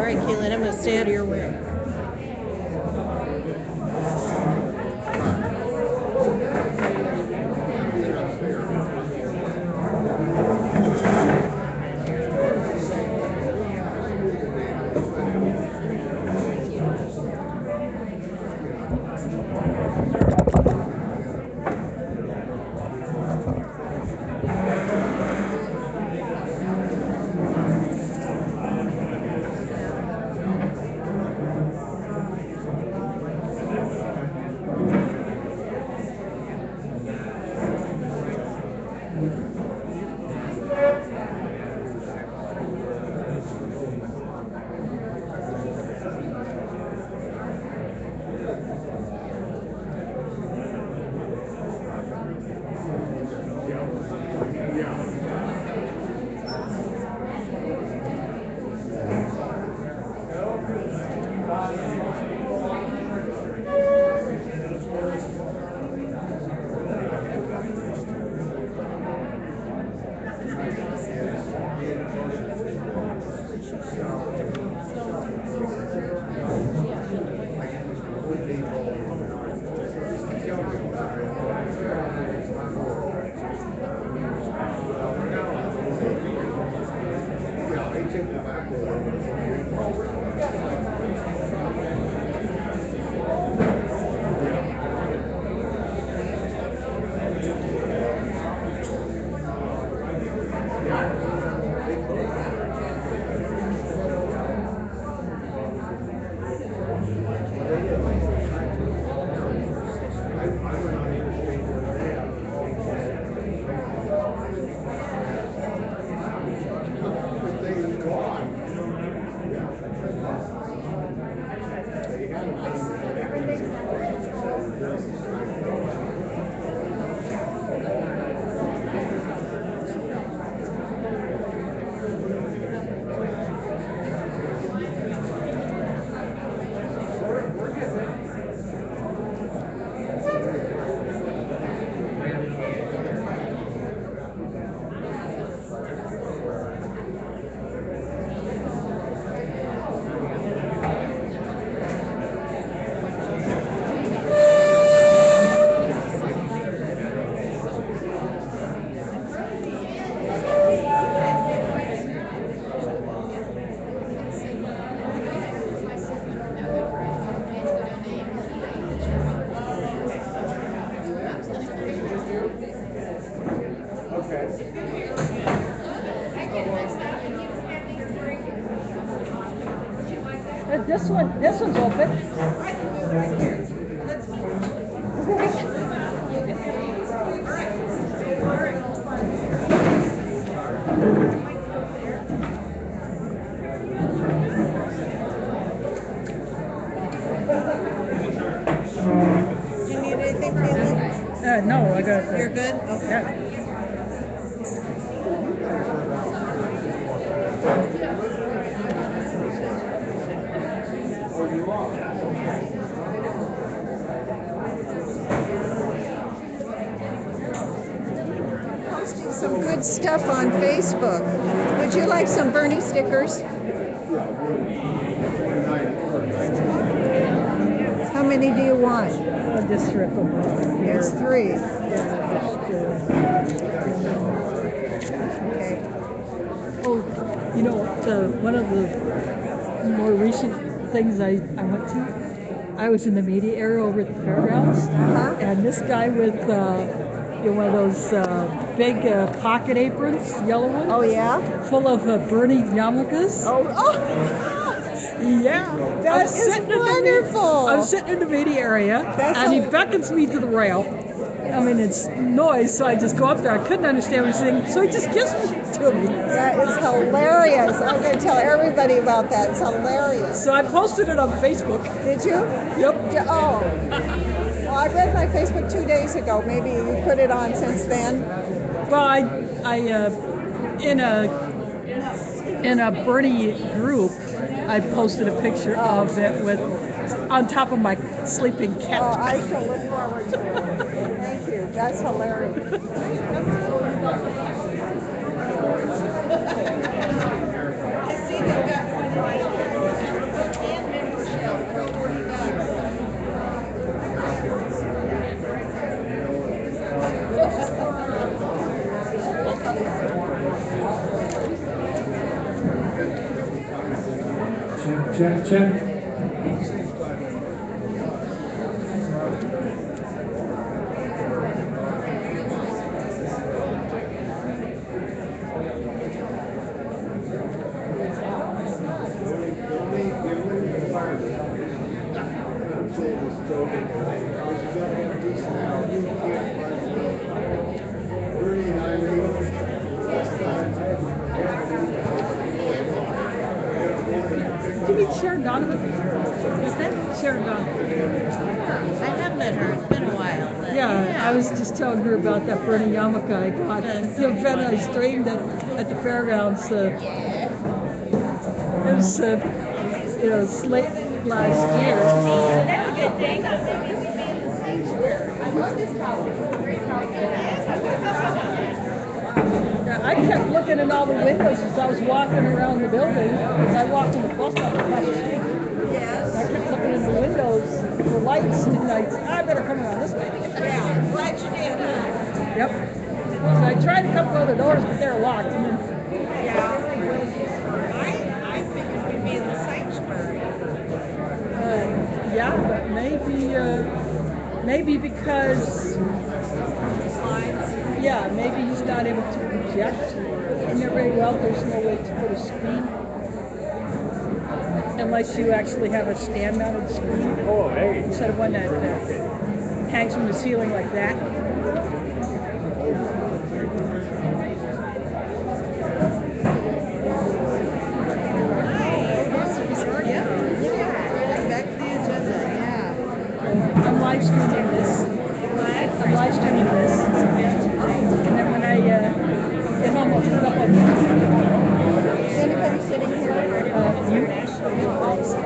right, Keelan, I'm going to stay out of your way. This one's open. Do you need anything, Keelan? No, I got it. You're good? Okay. Yeah. Posting some good stuff on Facebook. Would you like some Bernie stickers? How many do you want? I'll just rip them off here. It's 3. Okay. Oh, you know, one of the more recent things I went to, I was in the media area over at the fairgrounds, and this guy with one of those big pocket aprons, yellow ones. Oh, yeah? Full of Bernie yarmulkes. Oh. Yeah. That is wonderful. I'm sitting in the media area, and he beckons me to the rail. I mean, it's noise, so I just go up there. I couldn't understand what he's saying, so he just gives it to me. That is hilarious. I'm going to tell everybody about that. It's hilarious. So I posted it on Facebook. Did you? Yep. Oh. Well, I read my Facebook 2 days ago. Maybe you put it on since then. Well, I in a Bernie group, I posted a picture of it with on top of my sleeping cat. Oh, I shall look forward to it. Thank you. That's hilarious. I see they've got one right here. Check. Did you meet Sharon Donovan? Is that? Sharon Donovan. I have met her. It's been a while. But Yeah, I was just telling her about that burning yarmulke I got. That's The so event I funny. streamed at the fairgrounds. It was, late last year. Yeah, I kept looking in all the windows as I was walking around the building. As I walked in the bus stop across the street. Yes. I kept looking in the windows for lights, and I better come around this way. Yeah. Glad you did, huh? Yep. So I tried to come through the doors, but they're locked. And then, Yeah. I figured we'd be in the sanctuary. yeah, but maybe because, yeah, maybe he's not able to project in there very well. There's no way to put a screen unless you actually have a stand-mounted screen instead of one that hangs from the ceiling like that. Back to the agenda. Yeah. I'm live streaming this. I'm live streaming this. And then when I get home, I'll put it up on YouTube. Is anybody sitting here? You?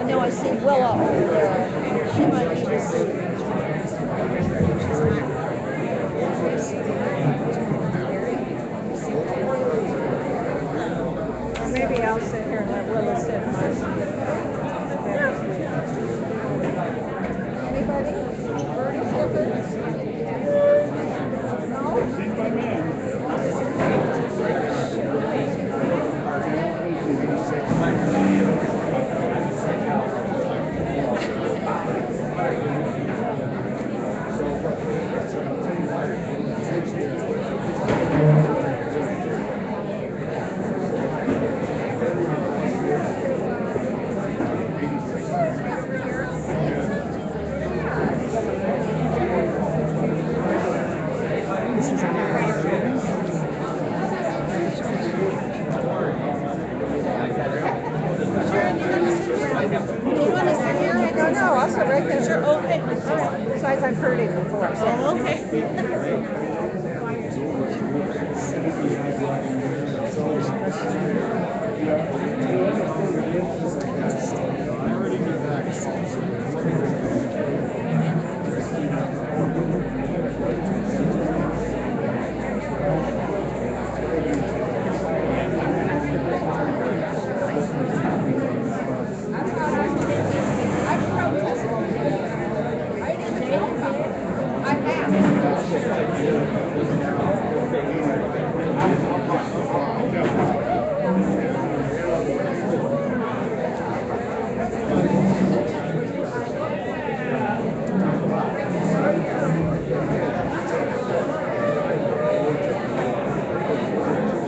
No, I see Willow over there. She might be the seat. Or maybe I'll sit here and let Willow sit in my seat. Anybody? Birdie stickers? No? No, I'll sit right there. Sure. Okay. Besides, I've heard it before. So. Oh, okay.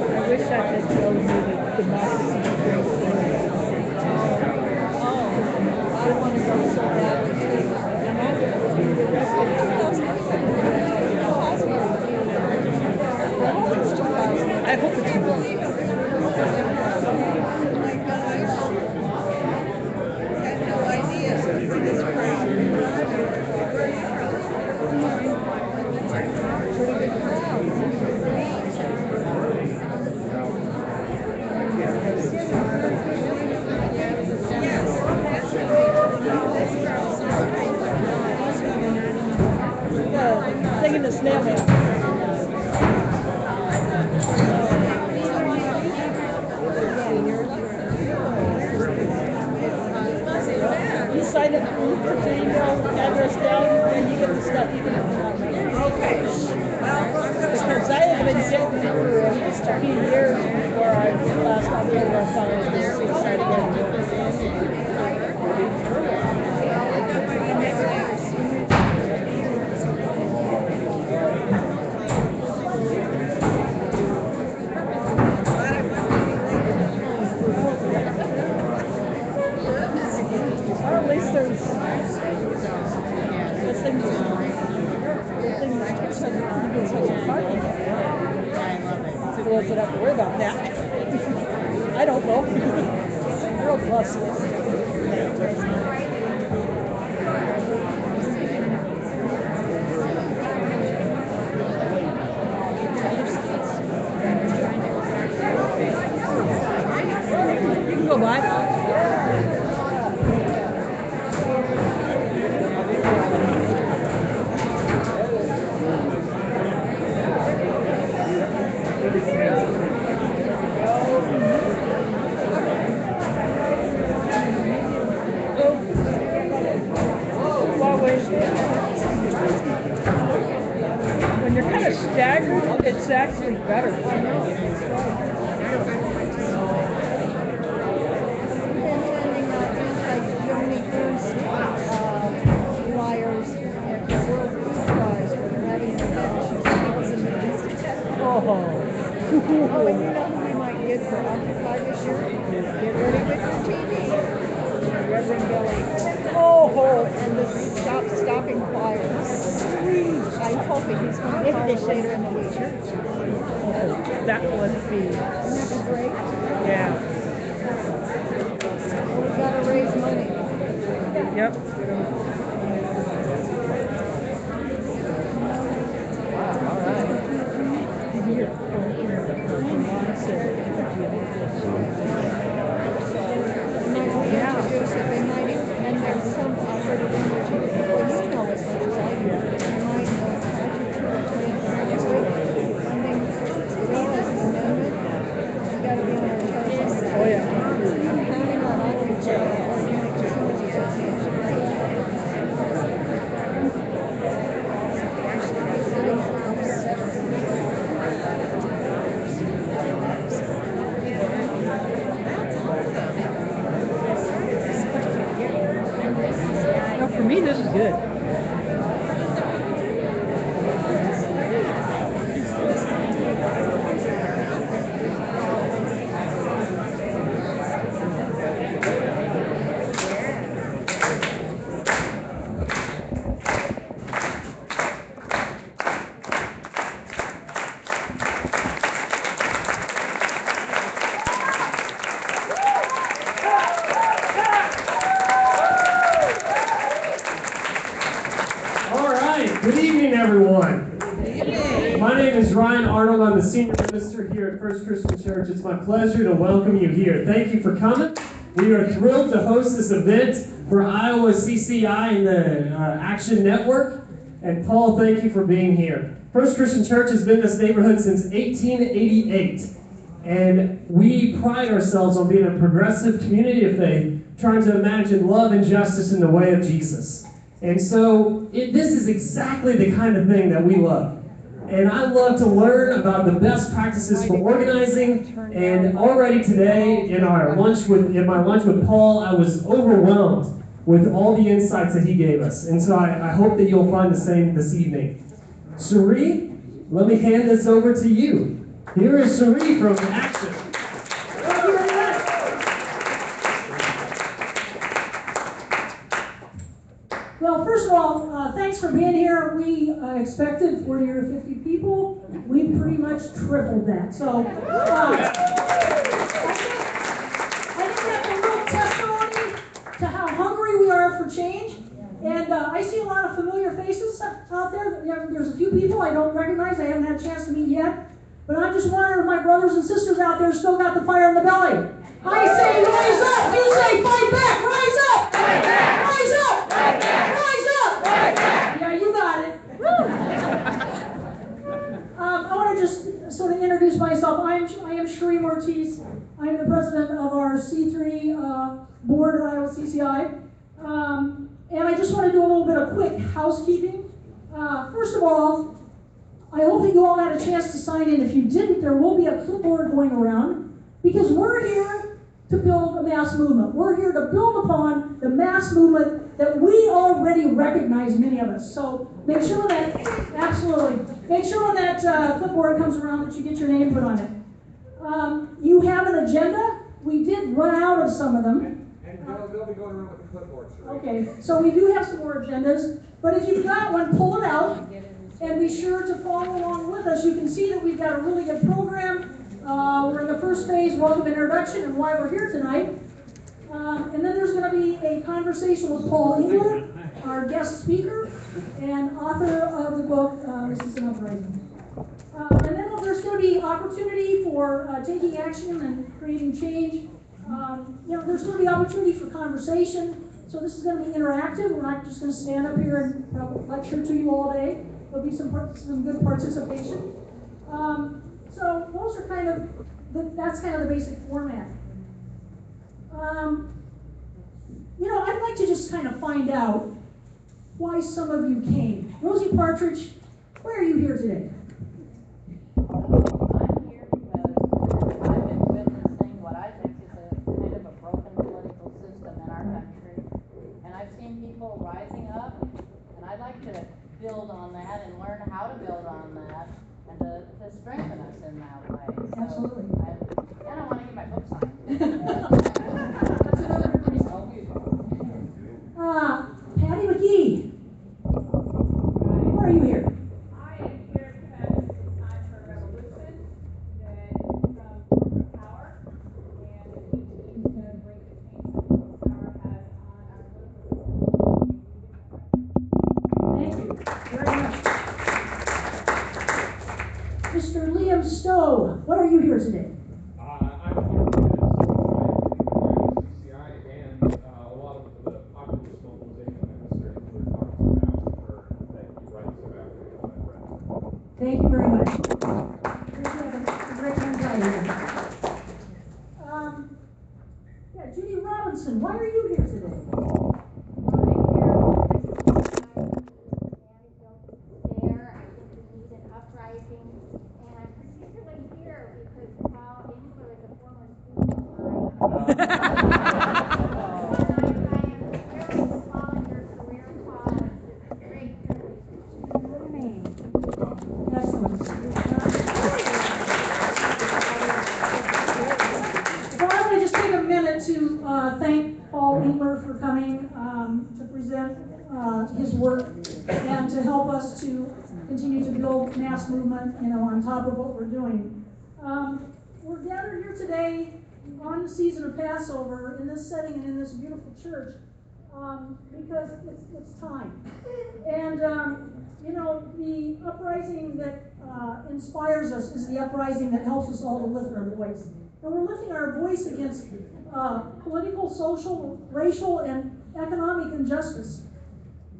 I wish I could show you the democracy debate thing. I want to go so badly too. And I will be arrested I hope it's good. Had no idea for this crowd. Pretty good crowd. Thing in the snail mail. You sign up, you put your email address down, and you get the stuff even if you're not ready. Okay. Well, Because I have been getting it for a few years before I last October I finally decided to get it. bus list. You can go by now. When you're kind of staggered, it's actually better. Flyers at the World Food Prize where they're having an event. Oh, and you know who we might get for Occupy this year? Get ready with your TV. Reverend Billy. Oh, And the stopping flyers. I'm hoping he's going to call us later in the week. that would be, Wouldn't that be great? yeah. Well, we've got to raise money. Yep. And there's some offer to one or two people you know as much as I do. You might funding well as an amendment. You got to be on our telephone. Oh, yeah. I'm counting on all of you for Organic Facility Association. Now, for me, this is good. Good evening, everyone. My name is Ryan Arnold. I'm the senior minister here at First Christian Church. It's my pleasure to welcome you here. Thank you for coming. We are thrilled to host this event for Iowa CCI and the Action Network. And Paul, thank you for being here. First Christian Church has been in this neighborhood since 1888. And we pride ourselves on being a progressive community of faith, trying to imagine love and justice in the way of Jesus. And so this is exactly the kind of thing that we love. And I love to learn about the best practices for organizing. And already today in my lunch with Paul, I was overwhelmed with all the insights that he gave us. And so I hope that you'll find the same this evening. Cherie, let me hand this over to you. Here is Cherie from Action. Well, first of all, thanks for being here. We expected 40 or 50 people. We pretty much tripled that. So I think that's a real testimony to how hungry we are for change. And I see a lot of familiar faces out there. There's a few people I don't recognize. I haven't had a chance to meet yet. But I'm just wondering if my brothers and sisters out there still got the fire in the belly. I say rise up. You say fight back. Rise up. Fight back. Rise up. Fight back. Rise up. Fight back. Yeah, you got it. I want to just sort of introduce myself. I am Cherie Ortiz. I am the president of our C3 board at Iowa CCI. And I just want to do a little bit of quick housekeeping. First of all, I hope that you all had a chance to sign in. If you didn't, there will be a clipboard going around because we're here to build a mass movement. We're here to build upon the mass movement that we already recognize, many of us. So make sure that, absolutely, make sure when that clipboard comes around that you get your name put on it. You have an agenda. We did run out of some of them. And they'll be going around with the clipboards. Right? Okay, so we do have some more agendas, but if you've got one, pull it out and be sure to follow along with us. You can see that we've got a really good program. We're in the first phase, welcome introduction, and why we're here tonight. And then there's going to be a conversation with Paul Engler, our guest speaker and author of the book, This is an Uprising. And then there's going to be opportunity for taking action and creating change. There's going to be opportunity for conversation. So this is going to be interactive. We're not just going to stand up here and lecture to you all day. There'll be some good participation. So those are that's kind of the basic format. I'd like to just kind of find out why some of you came. Rosie Partridge, why are you here today? I'm here because I've been witnessing what I think is a kind of a broken political system in our country. And I've seen people rising up, and I'd like to build on that and learn how to build on that and to strengthen us in that way. So Absolutely. And I want to get my book signed. That's another good reason. Patty McGee, why are you here? I am here because it's time for a revolution that from corporate power, and we need to break the chains that corporate power has on our political system. Thank you very much. Mr. Liam Stowe, what are you here today? I'm here because CCI and a lot of the populist mobilization that Mr. Engler talks about, or that he writes about in his read. Thank you very much. We have a great anxiety here. Judy Robinson, why are you here today? Uprising, and I'm particularly here because Paul Engler is a former student of mine. And I am thrilled to follow your career, Paul. It's a great privilege. Excellent. Well, I want to just take a minute to thank Paul Engler for coming to present his work and to help us to continue to build mass movement, on top of what we're doing. We're gathered here today on the season of Passover in this setting and in this beautiful church because it's time. And, the uprising that inspires us is the uprising that helps us all to lift our voice. And we're lifting our voice against political, social, racial, and economic injustice.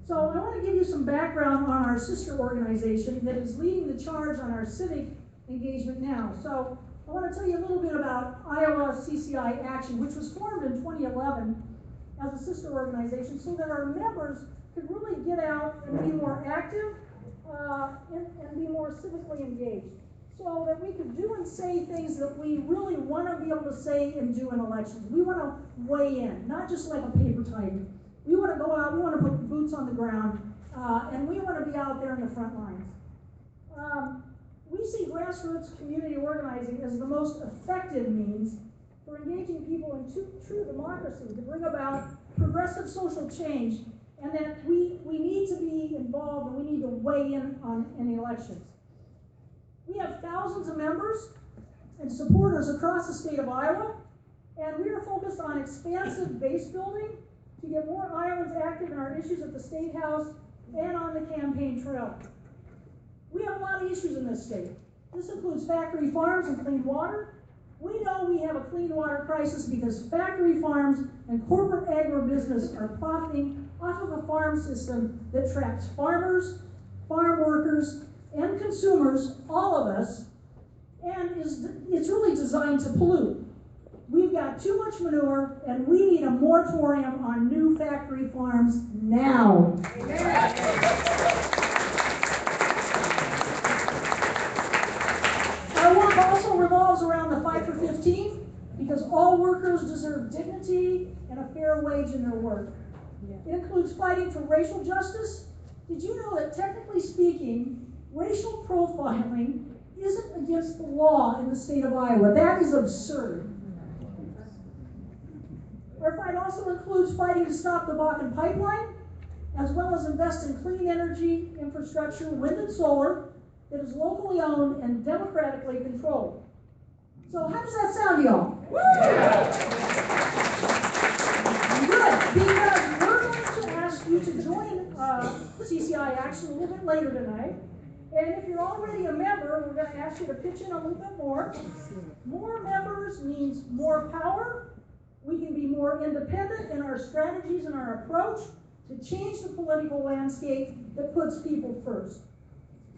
So I want to give you some background on our sister organization that is leading the charge on our civic engagement now. So I want to tell you a little bit about Iowa CCI Action, which was formed in 2011 as a sister organization so that our members could really get out and be more active and be more civically engaged, so that we could do and say things that we really want to be able to say and do in elections. We want to weigh in, not just like a paper tiger. We want to go out, we want to put boots on the ground, and we want to be out there in the front lines. We see grassroots community organizing as the most effective means for engaging people in true democracy to bring about progressive social change, and that we need to be involved and we need to weigh in the elections. We have thousands of members and supporters across the state of Iowa, and we are focused on expansive base building to get more Iowans active in our issues at the State House and on the campaign trail. We have a lot of issues in this state. This includes factory farms and clean water. We know we have a clean water crisis because factory farms and corporate agribusiness are profiting off of a farm system that traps farmers, farm workers, and consumers, all of us, and it's really designed to pollute. We've got too much manure, and we need a moratorium on new factory farms now. Our work also revolves around the Fight for 15, because all workers deserve dignity and a fair wage in their work. It includes fighting for racial justice. Did you know that, technically speaking, racial profiling isn't against the law in the state of Iowa? That is absurd. Our fight also includes fighting to stop the Bakken pipeline, as well as invest in clean energy infrastructure, wind and solar, that is locally owned and democratically controlled. So how does that sound to y'all? action a little bit later tonight. And if you're already a member, we're going to ask you to pitch in a little bit more. More members means more power. We can be more independent in our strategies and our approach to change the political landscape that puts people first.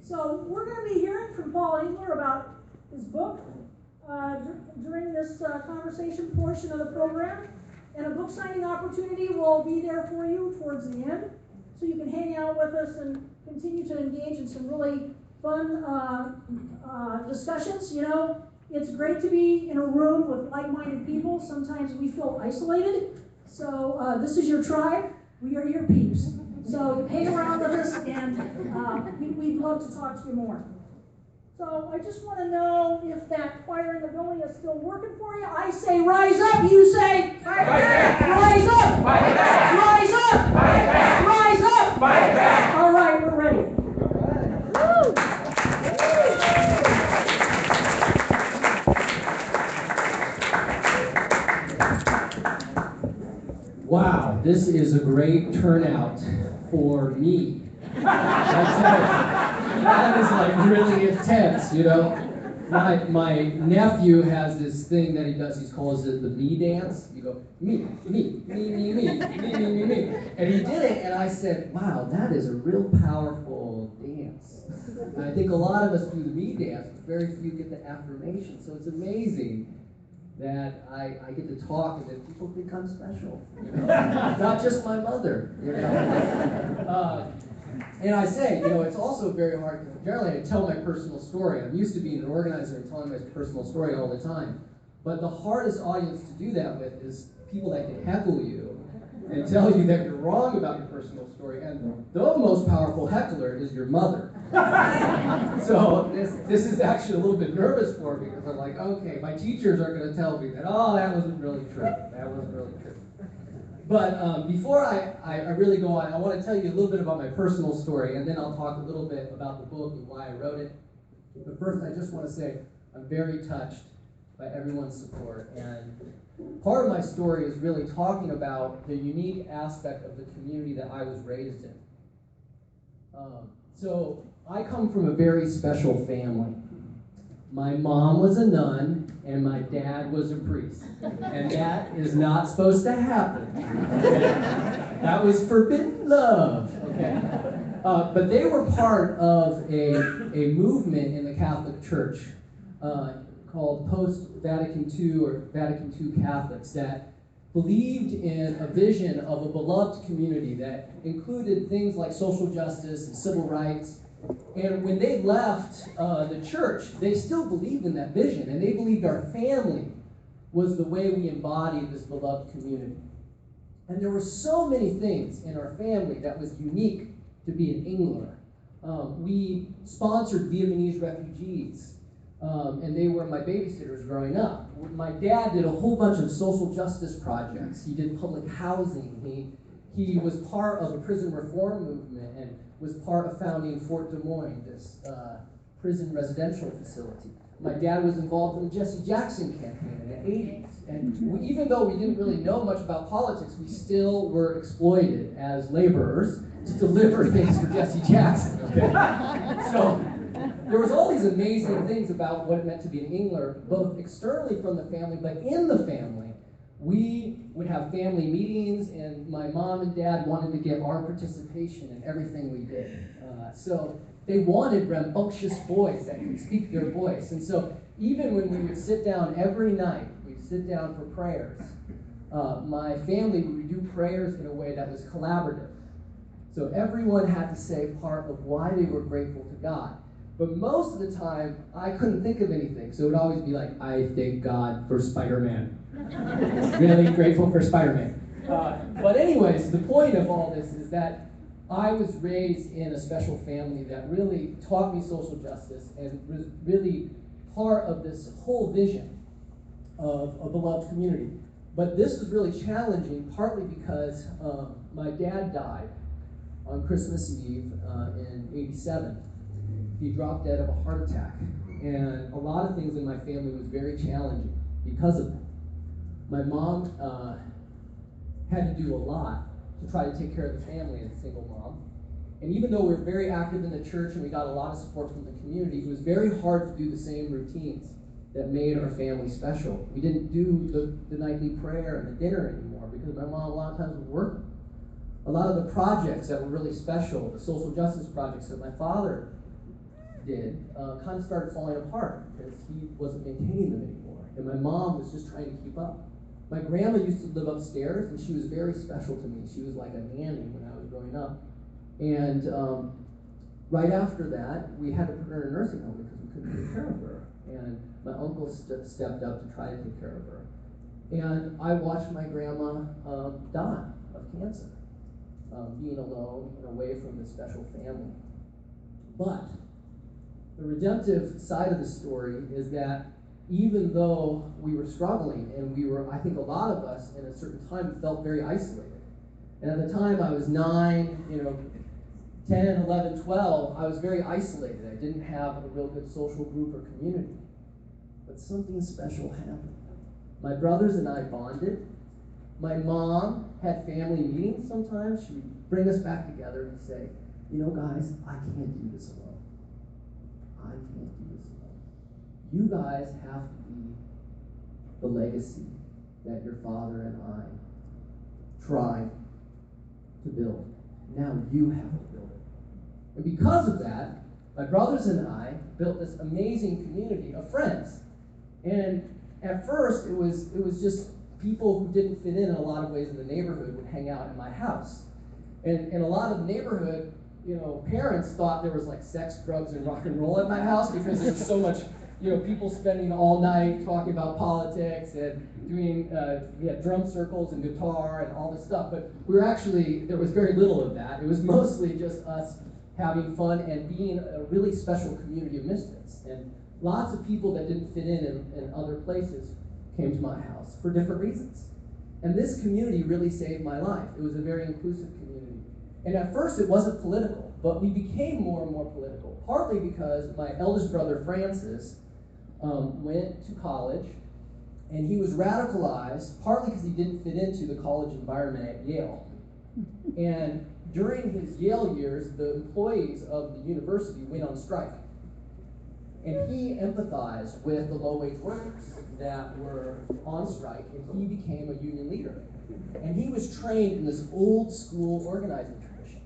So we're going to be hearing from Paul Engler about his book during this conversation portion of the program. And a book signing opportunity will be there for you towards the end. So you can hang out with us and continue to engage in some really fun discussions. You know, it's great to be in a room with like-minded people. Sometimes we feel isolated. So this is your tribe. We are your peeps. So hang around with us, and we'd love to talk to you more. So I just want to know if that choir in the building is still working for you. I say rise up. You say fight back. Rise up. Fight back. Rise up. Fight back. Rise up. Fight back. All right, we're ready. Wow, this is a great turnout for me. That is like really intense, you know. My nephew has this thing that he does. He calls it the me dance. You go me, and he did it, and I said, "Wow, that is a real powerful dance." And I think a lot of us do the me dance, but very few get the affirmation. So it's amazing that I get to talk and that people think I'm special. You know? Not just my mother. You know. And I say, you know, it's also very hard, because generally I tell my personal story. I'm used to being an organizer and telling my personal story all the time. But the hardest audience to do that with is people that can heckle you and tell you that you're wrong about your personal story. And the most powerful heckler is your mother. So this is actually a little bit nervous for me, because I'm like, okay, my teachers are going to tell me that, oh, that wasn't really true. That wasn't really true. But before I really go on, I want to tell you a little bit about my personal story, and then I'll talk a little bit about the book and why I wrote it. But first, I just want to say I'm very touched by everyone's support. And part of my story is really talking about the unique aspect of the community that I was raised in. So I come from a very special family. My mom was a nun, and my dad was a priest. And that is not supposed to happen. That was forbidden love. Okay? But they were part of a movement in the Catholic Church called post-Vatican II or Vatican II Catholics that believed in a vision of a beloved community that included things like social justice and civil rights. And when they left the church, they still believed in that vision, and they believed our family was the way we embodied this beloved community. And there were so many things in our family that was unique to be an Engler. We sponsored Vietnamese refugees, and they were my babysitters growing up. My dad did a whole bunch of social justice projects. He did public housing. He was part of a prison reform movement and was part of founding Fort Des Moines, this prison residential facility. My dad was involved in the Jesse Jackson campaign in the 80s. And even though we didn't really know much about politics, we still were exploited as laborers to deliver things for Jesse Jackson. Okay? So there was all these amazing things about what it meant to be an Engler, both externally from the family, but in the family. We would have family meetings, and my mom and dad wanted to get our participation in everything we did. So they wanted rambunctious boys that could speak their voice. And so even when we would sit down every night, we'd sit down for prayers, my family would do prayers in a way that was collaborative. So everyone had to say part of why they were grateful to God. But most of the time, I couldn't think of anything. So it would always be like, I thank God for Spider-Man. Really grateful for Spider-Man. But anyways, the point of all this is that I was raised in a special family that really taught me social justice and was really part of this whole vision of a beloved community. But this was really challenging, partly because my dad died on Christmas Eve in '87. He dropped dead of a heart attack. And a lot of things in my family was very challenging because of that. My mom had to do a lot to try to take care of the family as a single mom. And even though we were very active in the church and we got a lot of support from the community, it was very hard to do the same routines that made our family special. We didn't do the nightly prayer and the dinner anymore because my mom a lot of times was working. A lot of the projects that were really special, the social justice projects that my father did, kind of started falling apart because he wasn't maintaining them anymore. And my mom was just trying to keep up. My grandma used to live upstairs, and she was very special to me. She was like a nanny when I was growing up. And right after that, we had to put her in a nursing home because we couldn't take care of her. And my uncle stepped up to try to take care of her. And I watched my grandma die of cancer, being alone and away from this special family. But the redemptive side of the story is that even though we were struggling, and we were, I think a lot of us in a certain time felt very isolated. And at the time I was 9, 10, 11, 12, I was very isolated. I didn't have a real good social group or community. But something special happened. My brothers and I bonded. My mom had family meetings sometimes. She would bring us back together and say, guys, I can't do this alone. I can't do this alone. You guys have to be the legacy that your father and I tried to build. Now you have to build it. And because of that, my brothers and I built this amazing community of friends. And at first, it was just people who didn't fit in a lot of ways in the neighborhood would hang out in my house. And a lot of the neighborhood, parents thought there was like sex, drugs, and rock and roll at my house because there was so much, people spending all night talking about politics and doing, we had drum circles and guitar and all this stuff. But there was very little of that. It was mostly just us having fun and being a really special community of misfits. And lots of people that didn't fit in other places came to my house for different reasons. And this community really saved my life. It was a very inclusive community. And at first it wasn't political, but we became more and more political, partly because my eldest brother, Francis, went to college, and he was radicalized, partly because he didn't fit into the college environment at Yale. And during his Yale years, the employees of the university went on strike. And he empathized with the low-wage workers that were on strike, and he became a union leader. And he was trained in this old school organizing tradition.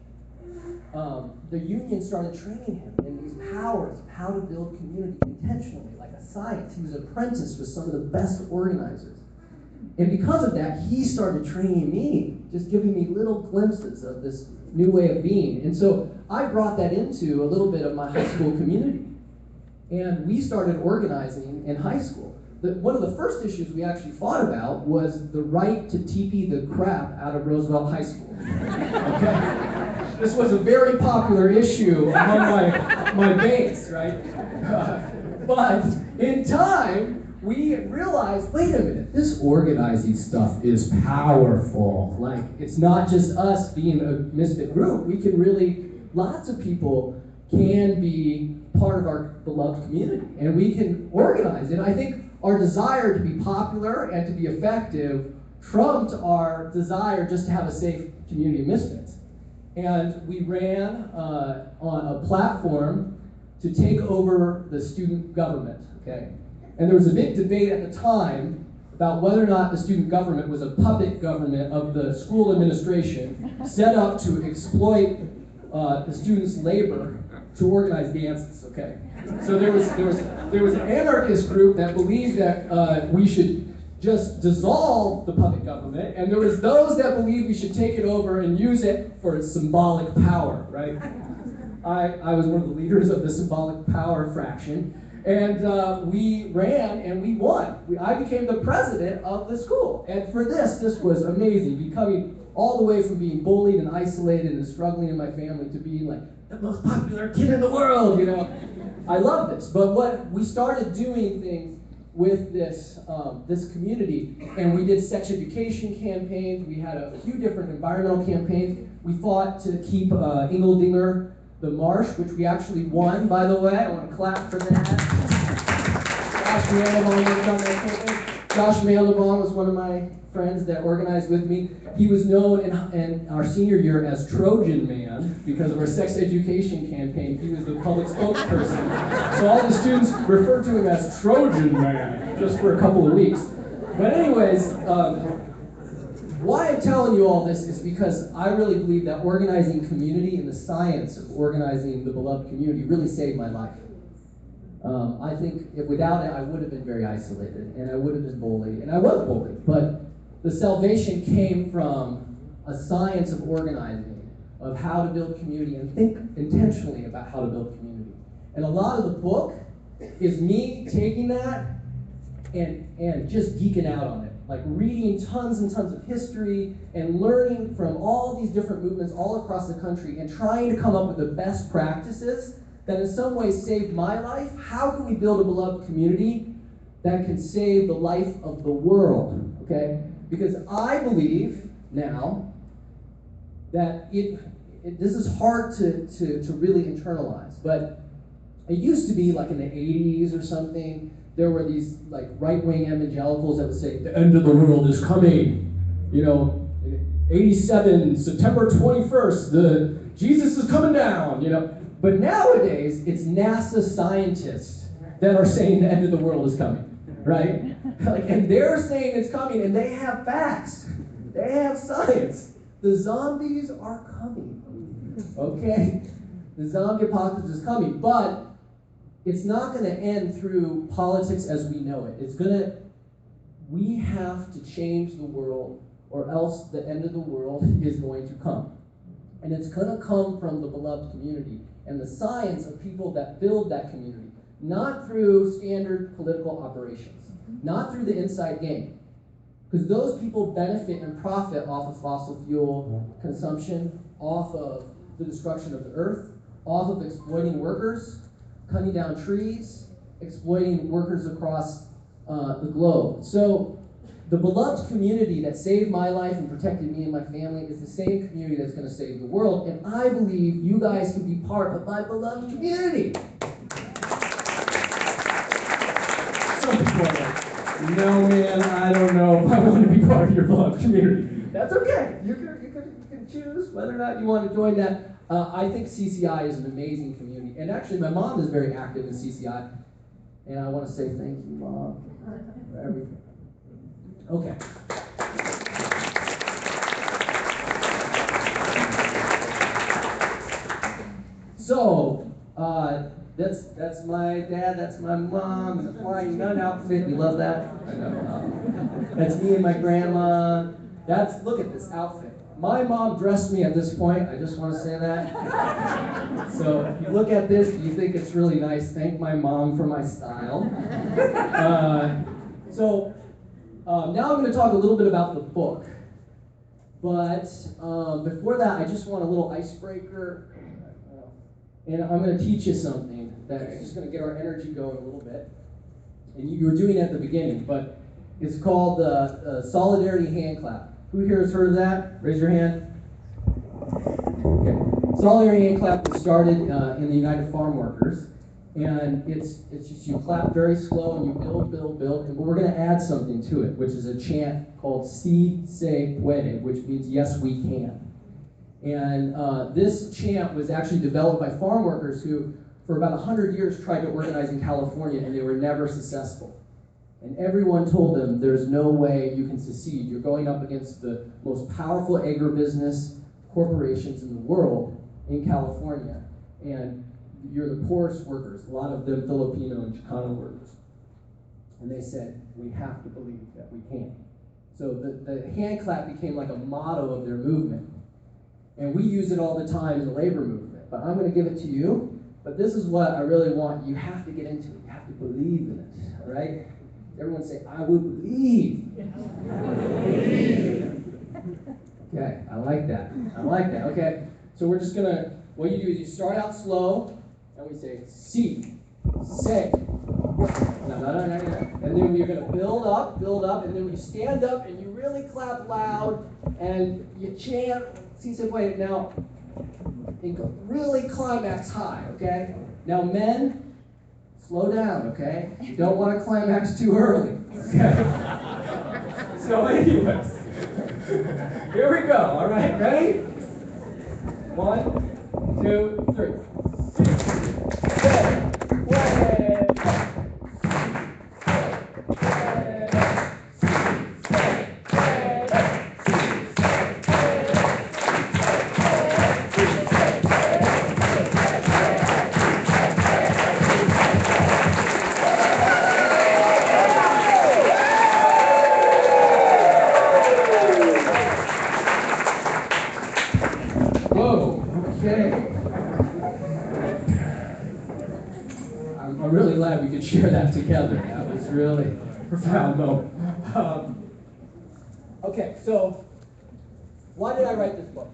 The union started training him in these powers of how to build community intentionally, like a science. He was apprenticed with some of the best organizers. And because of that, he started training me, just giving me little glimpses of this new way of being. And so I brought that into a little bit of my high school community. And we started organizing in high school. One of the first issues we actually fought about was the right to TP the crap out of Roosevelt High School. Okay? This was a very popular issue among my base, right? But in time, we realized, wait a minute, this organizing stuff is powerful. Like, it's not just us being a misfit group. We can really, lots of people can be part of our beloved community, and we can organize. And I think our desire to be popular and to be effective trumped our desire just to have a safe community of misfits. And we ran on a platform to take over the student government, okay? And there was a big debate at the time about whether or not the student government was a puppet government of the school administration set up to exploit the students' labor to organize dances, okay? So there was an anarchist group that believed that we should just dissolve the puppet government, and there was those that believed we should take it over and use it for its symbolic power, right? I was one of the leaders of the symbolic power fraction, and we ran and we won. I became the president of the school, and for this was amazing, becoming all the way from being bullied and isolated and struggling in my family to being like the most popular kid in the world, I love this. But what we started doing things with this community, and we did sex education campaigns. We had a few different environmental campaigns. We fought to keep Ingaldinger the marsh, which we actually won, by the way. I want to clap for that. Josh Mandelbaum was one of my friends that organized with me. He was known in our senior year as Trojan Man because of our sex education campaign. He was the public spokesperson. So all the students referred to him as Trojan Man just for a couple of weeks. But anyways, why I'm telling you all this is because I really believe that organizing community and the science of organizing the beloved community really saved my life. I think if without it, I would have been very isolated, and I would have been bullied, and I was bullied. But the salvation came from a science of organizing, of how to build community, and think intentionally about how to build community. And a lot of the book is me taking that and just geeking out on it. Like reading tons and tons of history and learning from all these different movements all across the country and trying to come up with the best practices that in some ways saved my life. How can we build a beloved community that can save the life of the world? Okay? Because I believe now that this is hard to really internalize, but it used to be like in the 80s or something, there were these like right-wing evangelicals that would say, the end of the world is coming. You know, 87, September 21st, Jesus is coming down, you know. But nowadays, it's NASA scientists that are saying the end of the world is coming, right? And they're saying it's coming, and they have facts. They have science. The zombies are coming, okay? The zombie apocalypse is coming, but it's not going to end through politics as we know it. We have to change the world, or else the end of the world is going to come. And it's going to come from the beloved community and the science of people that build that community, not through standard political operations, not through the inside game. Because those people benefit and profit off of fossil fuel consumption, off of the destruction of the earth, off of exploiting workers, cutting down trees, exploiting workers across the globe. So the beloved community that saved my life and protected me and my family is the same community that's going to save the world. And I believe you guys can be part of my beloved community. Some people are like, no man, I don't know if I want to be part of your beloved community. That's okay. You can choose whether or not you want to join that. I think CCI is an amazing community. And actually, my mom is very active in CCI. And I want to say thank you, Mom, for everything. Okay. So, that's my dad, that's my mom, in the flying nun outfit. You love that? I know. That's me and my grandma. Look at this outfit. My mom dressed me at this point. I just want to say that. So if you look at this, you think it's really nice. Thank my mom for my style. Now I'm going to talk a little bit about the book. But before that, I just want a little icebreaker. And I'm going to teach you something that's just going to get our energy going a little bit. And you were doing it at the beginning, but it's called the Solidarity Hand Clap. Who here has heard of that? Raise your hand. Okay. Solidarity Hand Clap was started in the United Farm Workers. And it's just you clap very slow and you build, and we're going to add something to it, which is a chant called Si Se Puede, which means yes, we can. And this chant was actually developed by farm workers who, for about 100 years, tried to organize in California, and they were never successful. And everyone told them, there's no way you can succeed. You're going up against the most powerful agribusiness corporations in the world in California. And you're the poorest workers, a lot of them Filipino and Chicano workers. And they said, we have to believe that we can. So the hand clap became like a motto of their movement. And we use it all the time in the labor movement. But I'm going to give it to you. But this is what I really want. You have to get into it. You have to believe in it. All right? Everyone say, I will believe. Okay, I like that. Okay, so we're just going to, what you do is you start out slow, and we say, si, say. And then you're going to build up, and then when you stand up and you really clap loud, and you chant, si se puede. Now, really climax high, okay? Now men, Slow down, okay? You don't want to climax too early, okay? So anyways, here we go, all right? Ready? 1, 2, 3. 6, 7, Whoa, okay. I'm really glad we could share that together. That was really a profound moment. Okay, so why did I write this book?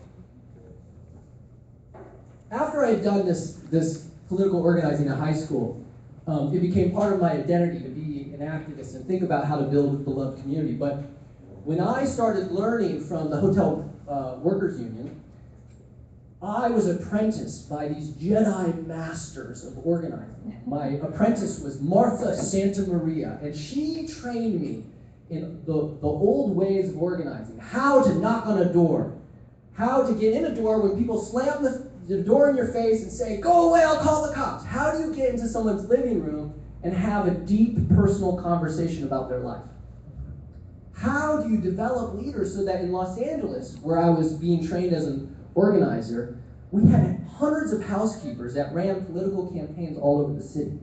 After I had done this political organizing in high school, it became part of my identity to be an activist and think about how to build a beloved community. But when I started learning from the Hotel Workers Union, I was apprenticed by these Jedi masters of organizing. My apprentice was Martha Santa Maria, and she trained me in the old ways of organizing, how to knock on a door, how to get in a door when people slam the door in your face and say, "Go away, I'll call the cops." How do you get into someone's living room and have a deep personal conversation about their life? How do you develop leaders so that in Los Angeles, where I was being trained as an organizer, we had hundreds of housekeepers that ran political campaigns all over the city.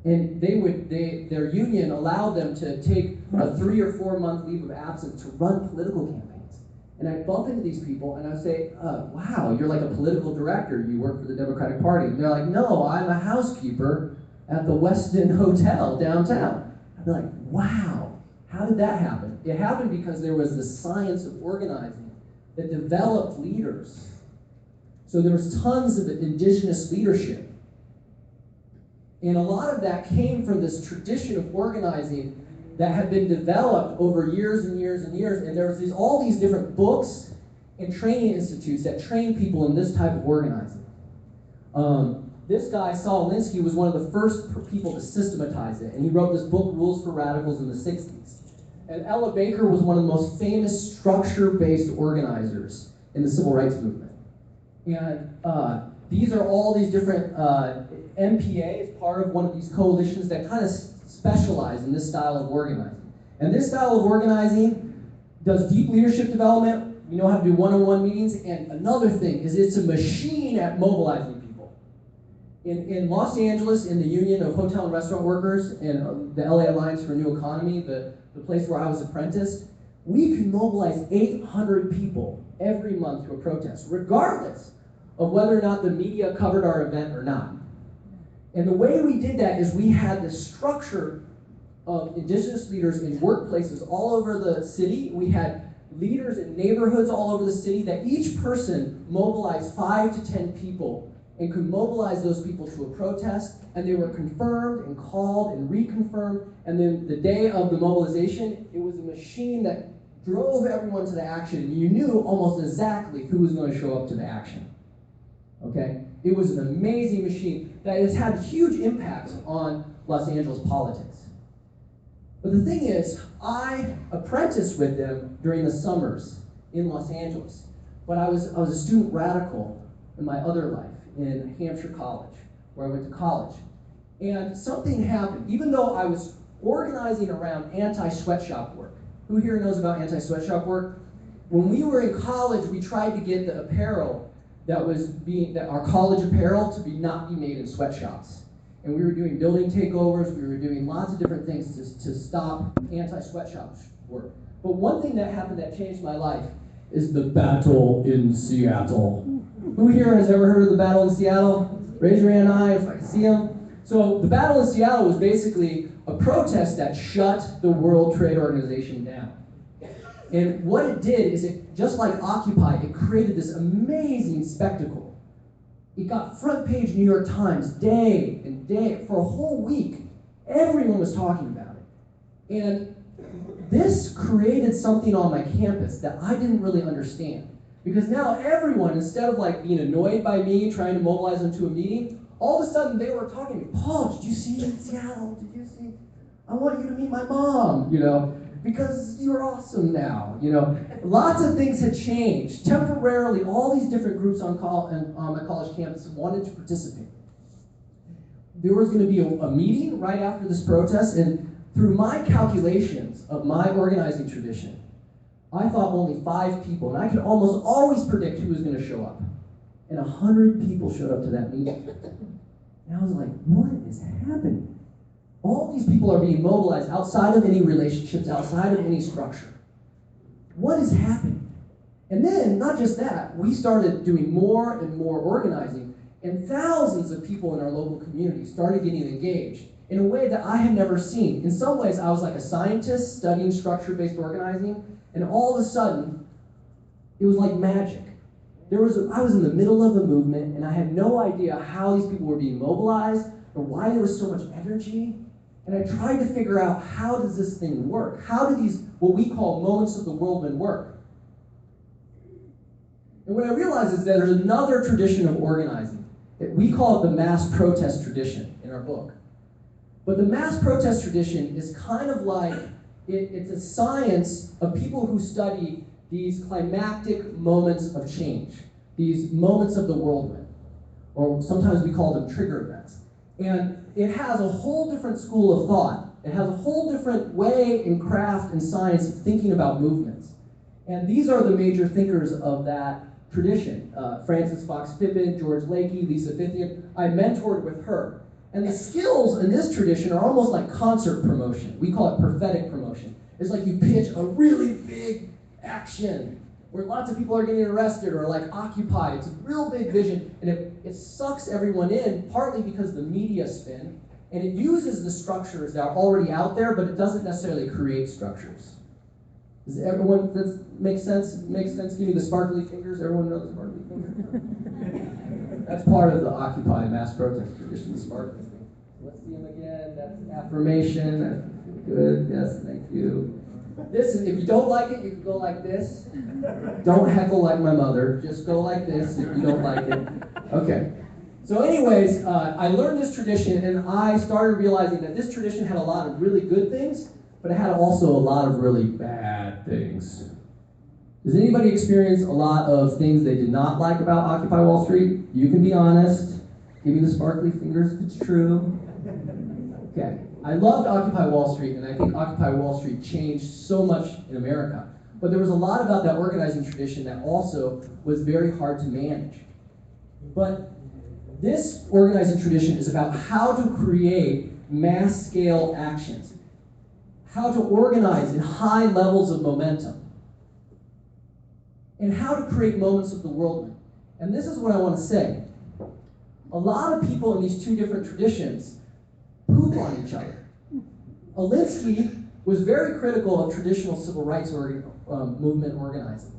And their union allowed them to take a 3 or 4 month leave of absence to run political campaigns. And I'd bump into these people and I'd say, wow, you're like a political director, you work for the Democratic Party. And they're like, no, I'm a housekeeper at the Westin Hotel downtown. I'd be like, wow, how did that happen? It happened because there was the science of organizing that developed leaders. So there was tons of indigenous leadership. And a lot of that came from this tradition of organizing that had been developed over years and years and years. And there was all these different books and training institutes that train people in this type of organizing. This guy, Saul Alinsky, was one of the first people to systematize it. And he wrote this book, Rules for Radicals, in the 60s. And Ella Baker was one of the most famous structure-based organizers in the civil rights movement. And these are all these different MPAs, part of one of these coalitions that kind of specialize in this style of organizing. And this style of organizing does deep leadership development. We know how to do one-on-one meetings. And another thing is it's a machine at mobilizing people. In Los Angeles, in the Union of Hotel and Restaurant Workers and the LA Alliance for a New Economy, the place where I was apprenticed, we can mobilize 800 people every month to a protest, regardless of whether or not the media covered our event or not. And the way we did that is we had this structure of indigenous leaders in workplaces all over the city. We had leaders in neighborhoods all over the city that each person mobilized 5 to 10 people and could mobilize those people to a protest, and they were confirmed and called and reconfirmed, and then the day of the mobilization, it was a machine that drove everyone to the action, and you knew almost exactly who was going to show up to the action. Okay? It was an amazing machine that has had huge impact on Los Angeles politics. But the thing is, I apprenticed with them during the summers in Los Angeles, but I was a student radical in my other life in Hampshire College, where I went to college. And something happened. Even though I was organizing around anti-sweatshop work. Who here knows about anti-sweatshop work? When we were in college, we tried to get the apparel our college apparel to not be made in sweatshops. And we were doing building takeovers, we were doing lots of different things to stop anti-sweatshop work. But one thing that happened that changed my life is the battle in Seattle. Who here has ever heard of the battle in Seattle? Raise your hand high if I can see them. So the battle in Seattle was basically a protest that shut the World Trade Organization down. And what it did is it, just like Occupy, it created this amazing spectacle. It got front page New York Times day and day for a whole week. Everyone was talking about it. And this created something on my campus that I didn't really understand. Because now everyone, instead of like being annoyed by me trying to mobilize them to a meeting, All of a sudden, they were talking to me, Paul, did you see Seattle? Did you see? I want you to meet my mom, because you're awesome now, Lots of things had changed. Temporarily, all these different groups on my college campus wanted to participate. There was going to be a meeting right after this protest, and through my calculations of my organizing tradition, I thought only 5 people, and I could almost always predict who was going to show up. And 100 people showed up to that meeting. And I was like, what is happening? All these people are being mobilized outside of any relationships, outside of any structure. What is happening? And then, not just that, we started doing more and more organizing, and thousands of people in our local community started getting engaged in a way that I had never seen. In some ways, I was like a scientist studying structure-based organizing, and all of a sudden, it was like magic. I was in the middle of a movement, and I had no idea how these people were being mobilized or why there was so much energy. And I tried to figure out, how does this thing work? How do these, what we call moments of the whirlwind, work? And what I realized is that there's another tradition of organizing. We call it the mass protest tradition in our book. But the mass protest tradition is kind of like, it's a science of people who study these climactic moments of change, these moments of the whirlwind, or sometimes we call them trigger events. And it has a whole different school of thought. It has a whole different way in craft and science of thinking about movements. And these are the major thinkers of that tradition. Frances Fox Pippin, George Lakey, Lisa Fithian. I mentored with her. And the skills in this tradition are almost like concert promotion. We call it prophetic promotion. It's like you pitch a really big action where lots of people are getting arrested or like Occupy. It's a real big vision, and it sucks everyone in, partly because the media spin, and it uses the structures that are already out there, but it doesn't necessarily create structures. Does everyone, that make sense? Makes sense? Give me the sparkly fingers. Everyone know the sparkly fingers? That's part of the Occupy mass protest tradition, the sparkly thing. Let's see them again. That's affirmation. That's good. Yes, thank you. This is, if you don't like it, you can go like this. Don't heckle like my mother. Just go like this if you don't like it. Okay. So anyways, I learned this tradition, and I started realizing that this tradition had a lot of really good things, but it had also a lot of really bad things. Does anybody experience a lot of things they did not like about Occupy Wall Street? You can be honest. Give me the sparkly fingers if it's true. Okay. I loved Occupy Wall Street, and I think Occupy Wall Street changed so much in America. But there was a lot about that organizing tradition that also was very hard to manage. But this organizing tradition is about how to create mass-scale actions, how to organize in high levels of momentum, and how to create moments of the whirlwind. And this is what I want to say. A lot of people in these two different traditions poop on each other. Alinsky was very critical of traditional civil rights movement organizing.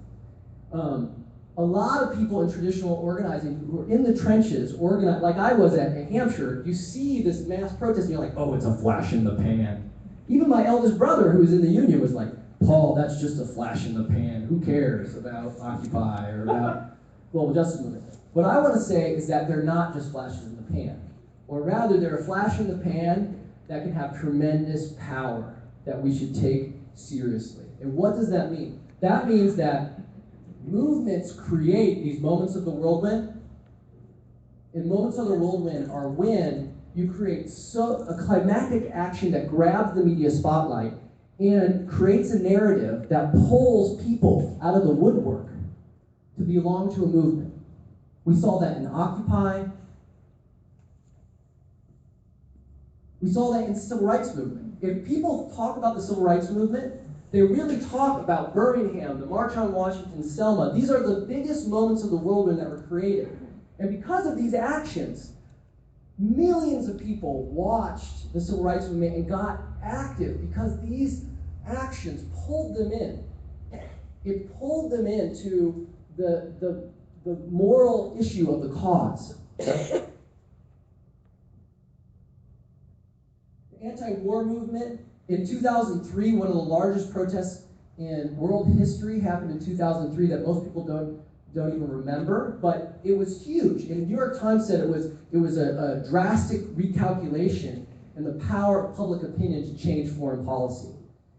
A lot of people in traditional organizing who are in the trenches, like I was at New Hampshire, you see this mass protest and you're like, oh, it's a flash in the pan. Even my eldest brother, who was in the union, was like, Paul, that's just a flash in the pan. Who cares about Occupy or about global justice movement? What I want to say is that they're not just flashes in the pan. Or rather, they're a flash in the pan that can have tremendous power that we should take seriously. And what does that mean? That means that movements create these moments of the whirlwind. And moments of the whirlwind are when you create a climactic action that grabs the media spotlight and creates a narrative that pulls people out of the woodwork to belong to a movement. We saw that in Occupy. We saw that in the civil rights movement. If people talk about the civil rights movement, they really talk about Birmingham, the March on Washington, Selma. These are the biggest moments of the whirlwind that were created. And because of these actions, millions of people watched the civil rights movement and got active because these actions pulled them in. It pulled them into the moral issue of the cause. The anti-war movement, in 2003, one of the largest protests in world history happened in 2003 that most people don't even remember, but it was huge. And the New York Times said it was a drastic recalculation in the power of public opinion to change foreign policy.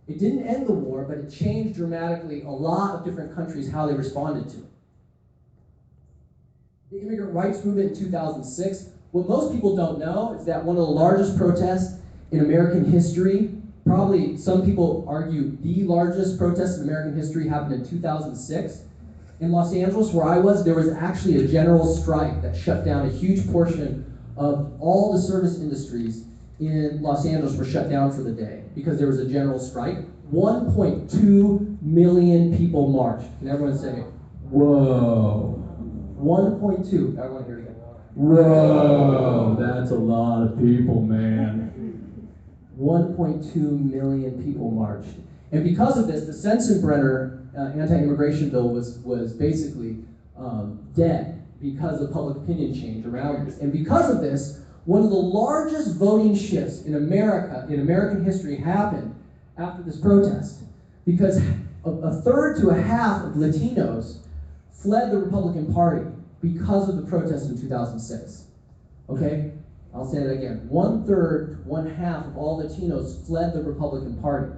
It didn't end the war, but it changed dramatically a lot of different countries how they responded to it. The immigrant rights movement in 2006, what most people don't know is that one of the largest protests in American history, probably some people argue the largest protest in American history, happened in 2006. In Los Angeles, where I was, there was actually a general strike that shut down a huge portion of all the service industries in Los Angeles were shut down for the day because there was a general strike. 1.2 million people marched. Can everyone say, whoa? 1.2. Everyone hear it again. Whoa, that's a lot of people, man. 1.2 million people marched. And because of this, the Sensenbrenner anti-immigration bill was basically dead because of public opinion change around this. And because of this, one of the largest voting shifts in America, in American history, happened after this protest. Because a third to a half of Latinos fled the Republican Party because of the protest in 2006. Okay? I'll say that again. 1/3 to 1/2 of all Latinos fled the Republican Party.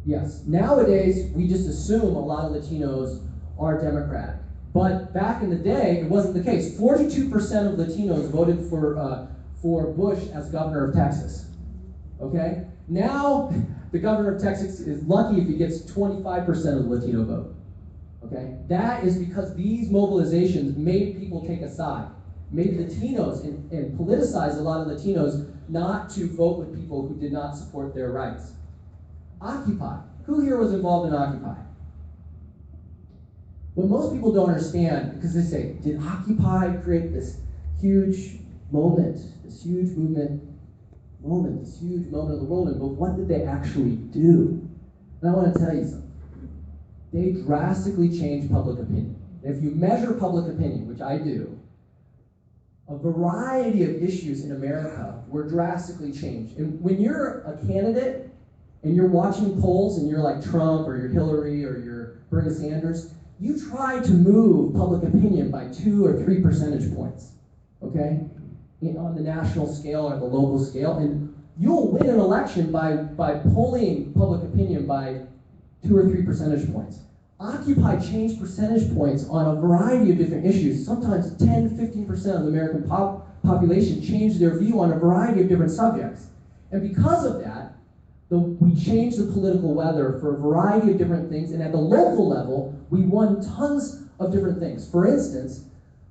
Yes. Nowadays, we just assume a lot of Latinos are Democratic. But back in the day, it wasn't the case. 42% of Latinos voted for Bush as governor of Texas. Okay? Now, the governor of Texas is lucky if he gets 25% of the Latino vote. Okay? That is because these mobilizations made people take a side, made Latinos and politicized a lot of Latinos not to vote with people who did not support their rights. Occupy. Who here was involved in Occupy? What most people don't understand, because they say, did Occupy create this huge moment, this huge movement, this huge moment of the whirlwind, but what did they actually do? And I want to tell you something. They drastically changed public opinion. If you measure public opinion, which I do, a variety of issues in America were drastically changed. And when you're a candidate and you're watching polls and you're like Trump or you're Hillary or you're Bernie Sanders, you try to move public opinion by 2 or 3 percentage points, okay? On the national scale or the local scale, and you'll win an election by polling public opinion by 2 or 3 percentage points. Occupy changed percentage points on a variety of different issues. Sometimes 10, 15% of the American population changed their view on a variety of different subjects. And because of that, we changed the political weather for a variety of different things, and at the local level, we won tons of different things. For instance,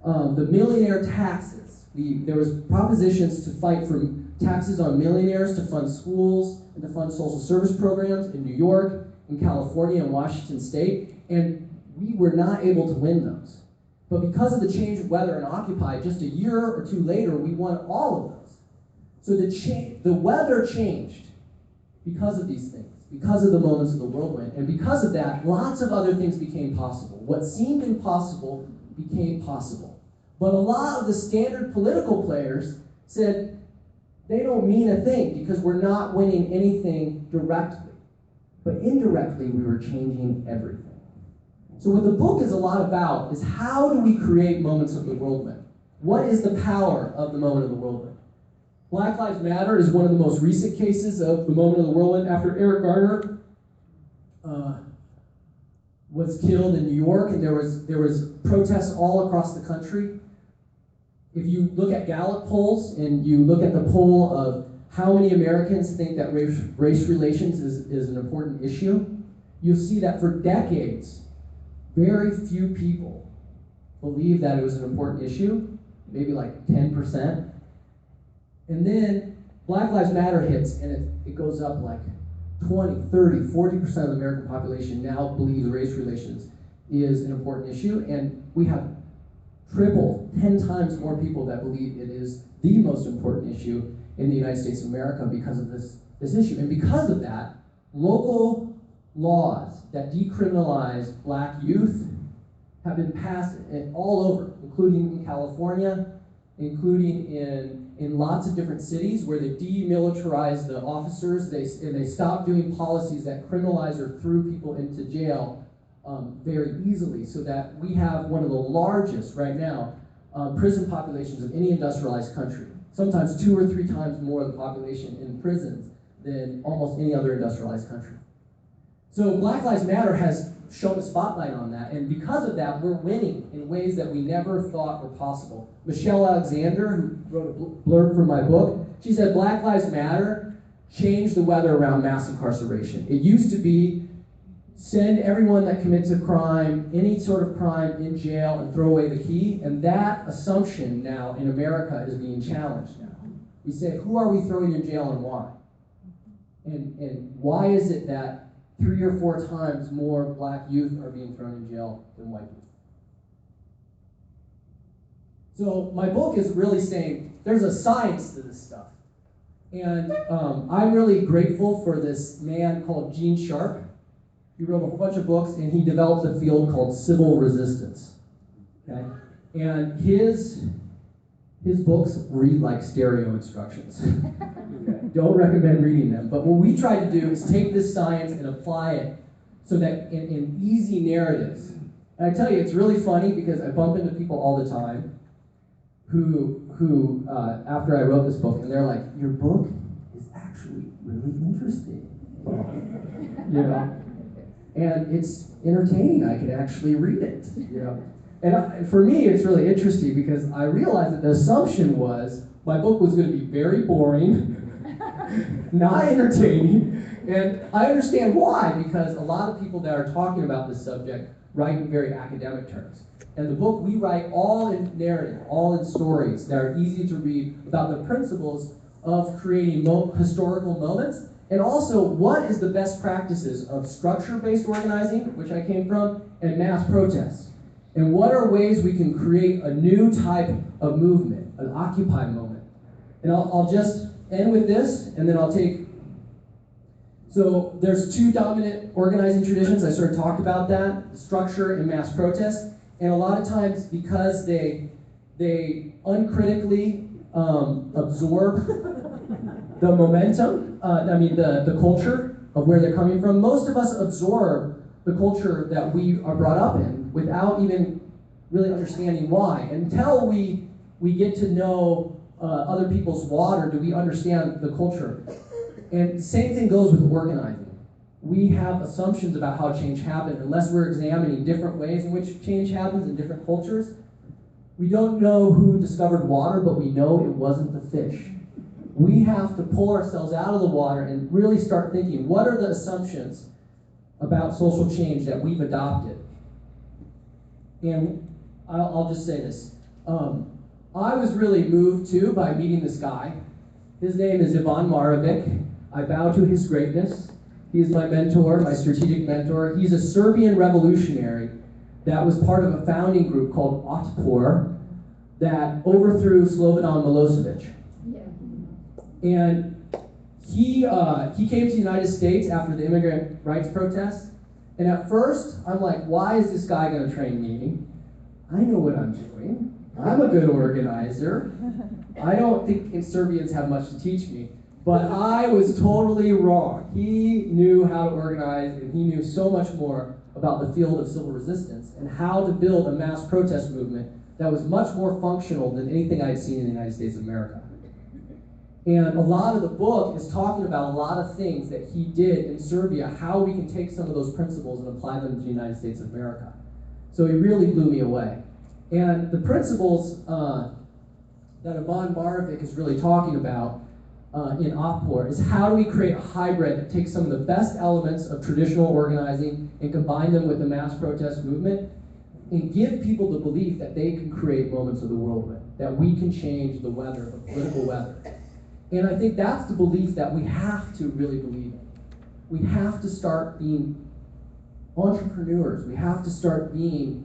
the millionaire taxes. There was propositions to fight for taxes on millionaires to fund schools and to fund social service programs in New York, in California, and Washington State, and we were not able to win those. But because of the change of weather in Occupy, just a year or two later, we won all of those. So the weather changed because of these things, because of the moments of the whirlwind, and because of that, lots of other things became possible. What seemed impossible became possible. But a lot of the standard political players said they don't mean a thing because we're not winning anything directly. But indirectly, we were changing everything. So what the book is a lot about is how do we create moments of the whirlwind? What is the power of the moment of the whirlwind? Black Lives Matter is one of the most recent cases of the moment of the whirlwind. After Eric Garner was killed in New York, and there was protests all across the country. If you look at Gallup polls and you look at the poll of how many Americans think that race relations is an important issue, you'll see that for decades, very few people believed that it was an important issue, maybe like 10%. And then Black Lives Matter hits, and it goes up like 20, 30, 40% of the American population now believe the race relations is an important issue, and we have triple, 10 times more people that believe it is the most important issue in the United States of America because of this issue. And because of that, local laws that decriminalize black youth have been passed all over, including in California, including in lots of different cities where they demilitarize the officers, and they stopped doing policies that criminalize or threw people into jail very easily, so that we have one of the largest right now prison populations of any industrialized country. Sometimes 2 or 3 times more of the population in prisons than almost any other industrialized country. So Black Lives Matter has shone a spotlight on that, and because of that, we're winning in ways that we never thought were possible. Michelle Alexander, who wrote a blurb for my book, she said Black Lives Matter changed the weather around mass incarceration. It used to be send everyone that commits a crime, any sort of crime, in jail and throw away the key, and that assumption now in America is being challenged now. We say, who are we throwing in jail and why? And why is it that 3 or 4 times more black youth are being thrown in jail than white youth? So my book is really saying there's a science to this stuff. And I'm really grateful for this man called Gene Sharp. He wrote a whole bunch of books, and he developed a field called civil resistance. Okay? And his books read like stereo instructions. Okay? Don't recommend reading them. But what we try to do is take this science and apply it so that in easy narratives. And I tell you, it's really funny because I bump into people all the time who after I wrote this book, and they're like, your book is actually really interesting. You know? And it's entertaining. I can actually read it. You know? And for me, it's really interesting because I realized that the assumption was my book was going to be very boring, not entertaining, and I understand why, because a lot of people that are talking about this subject write in very academic terms. And the book, we write all in narrative, all in stories that are easy to read about the principles of creating historical moments, and also what is the best practices of structure-based organizing, which I came from, and mass protests. And what are ways we can create a new type of movement, an Occupy moment. And I'll just end with this, and then I'll take. So there's 2 dominant organizing traditions. I sort of talked about that, structure and mass protest. And a lot of times, because they uncritically absorb the momentum, the culture of where they're coming from, most of us absorb the culture that we are brought up in without even really understanding why. Until we get to know other people's water, do we understand the culture. And same thing goes with organizing. We have assumptions about how change happens unless we're examining different ways in which change happens in different cultures. We don't know who discovered water, but we know it wasn't the fish. We have to pull ourselves out of the water and really start thinking, what are the assumptions about social change that we've adopted? And I'll just say this. I was really moved, too, by meeting this guy. His name is Ivan Marovic. I bow to his greatness. He is my mentor, my strategic mentor. He's a Serbian revolutionary that was part of a founding group called Otpor that overthrew Slobodan Milosevic. Yeah. And he came to the United States after the immigrant rights protests. And at first, I'm like, why is this guy going to train me? I know what I'm doing. I'm a good organizer. I don't think Serbians have much to teach me. But I was totally wrong. He knew how to organize, and he knew so much more about the field of civil resistance and how to build a mass protest movement that was much more functional than anything I'd seen in the United States of America. And a lot of the book is talking about a lot of things that he did in Serbia, how we can take some of those principles and apply them to the United States of America. So he really blew me away. And the principles that Ivan Marovic is really talking about in Otpor is how do we create a hybrid that takes some of the best elements of traditional organizing and combine them with the mass protest movement and give people the belief that they can create moments of the whirlwind, that we can change the weather, the political weather. And I think that's the belief that we have to really believe in. We have to start being entrepreneurs. We have to start being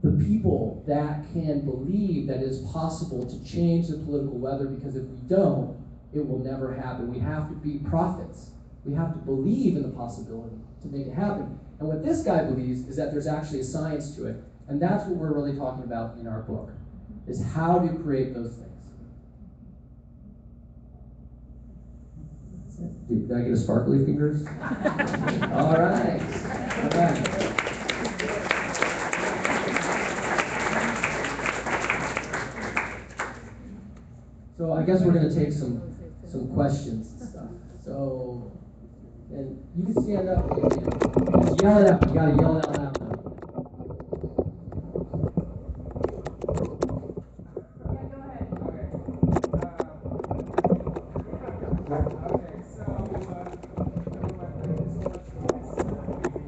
the people that can believe that it is possible to change the political weather, because if we don't, it will never happen. We have to be prophets. We have to believe in the possibility to make it happen. And what this guy believes is that there's actually a science to it. And that's what we're really talking about in our book, is how to create those things. Did I get a sparkly fingers? All right. All right. guess we're going to take some questions and stuff. So, and you can stand up. Just yell it out. You got to yell it out loud. Yeah, go ahead. Okay. Okay, so everyone, thank you so much for this amazing speech today.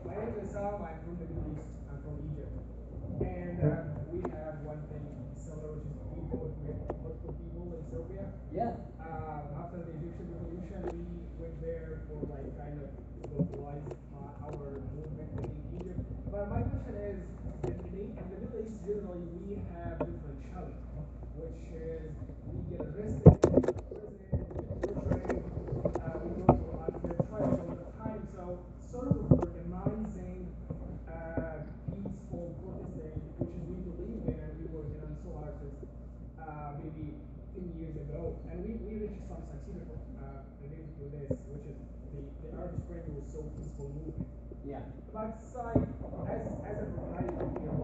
My name is Sam. I'm from the Middle East. I'm from Egypt. And we have one thing similar, which is we both met multiple people in Serbia. Yeah. After the Egyptian revolution, we went there for like kind of localize our movement within Egypt. But my question is, in the Middle East generally, we have different challenges, which is we get arrested, we go to prison, we get tortured, we go to unfair trials all the time. So sort of organizing peaceful protesting, which is we believe in and we working on so hard since maybe 10 years ago, and we reached some successful related to this, which is the Arab Spring was so peaceful movement. Yeah. But like as an organizer here,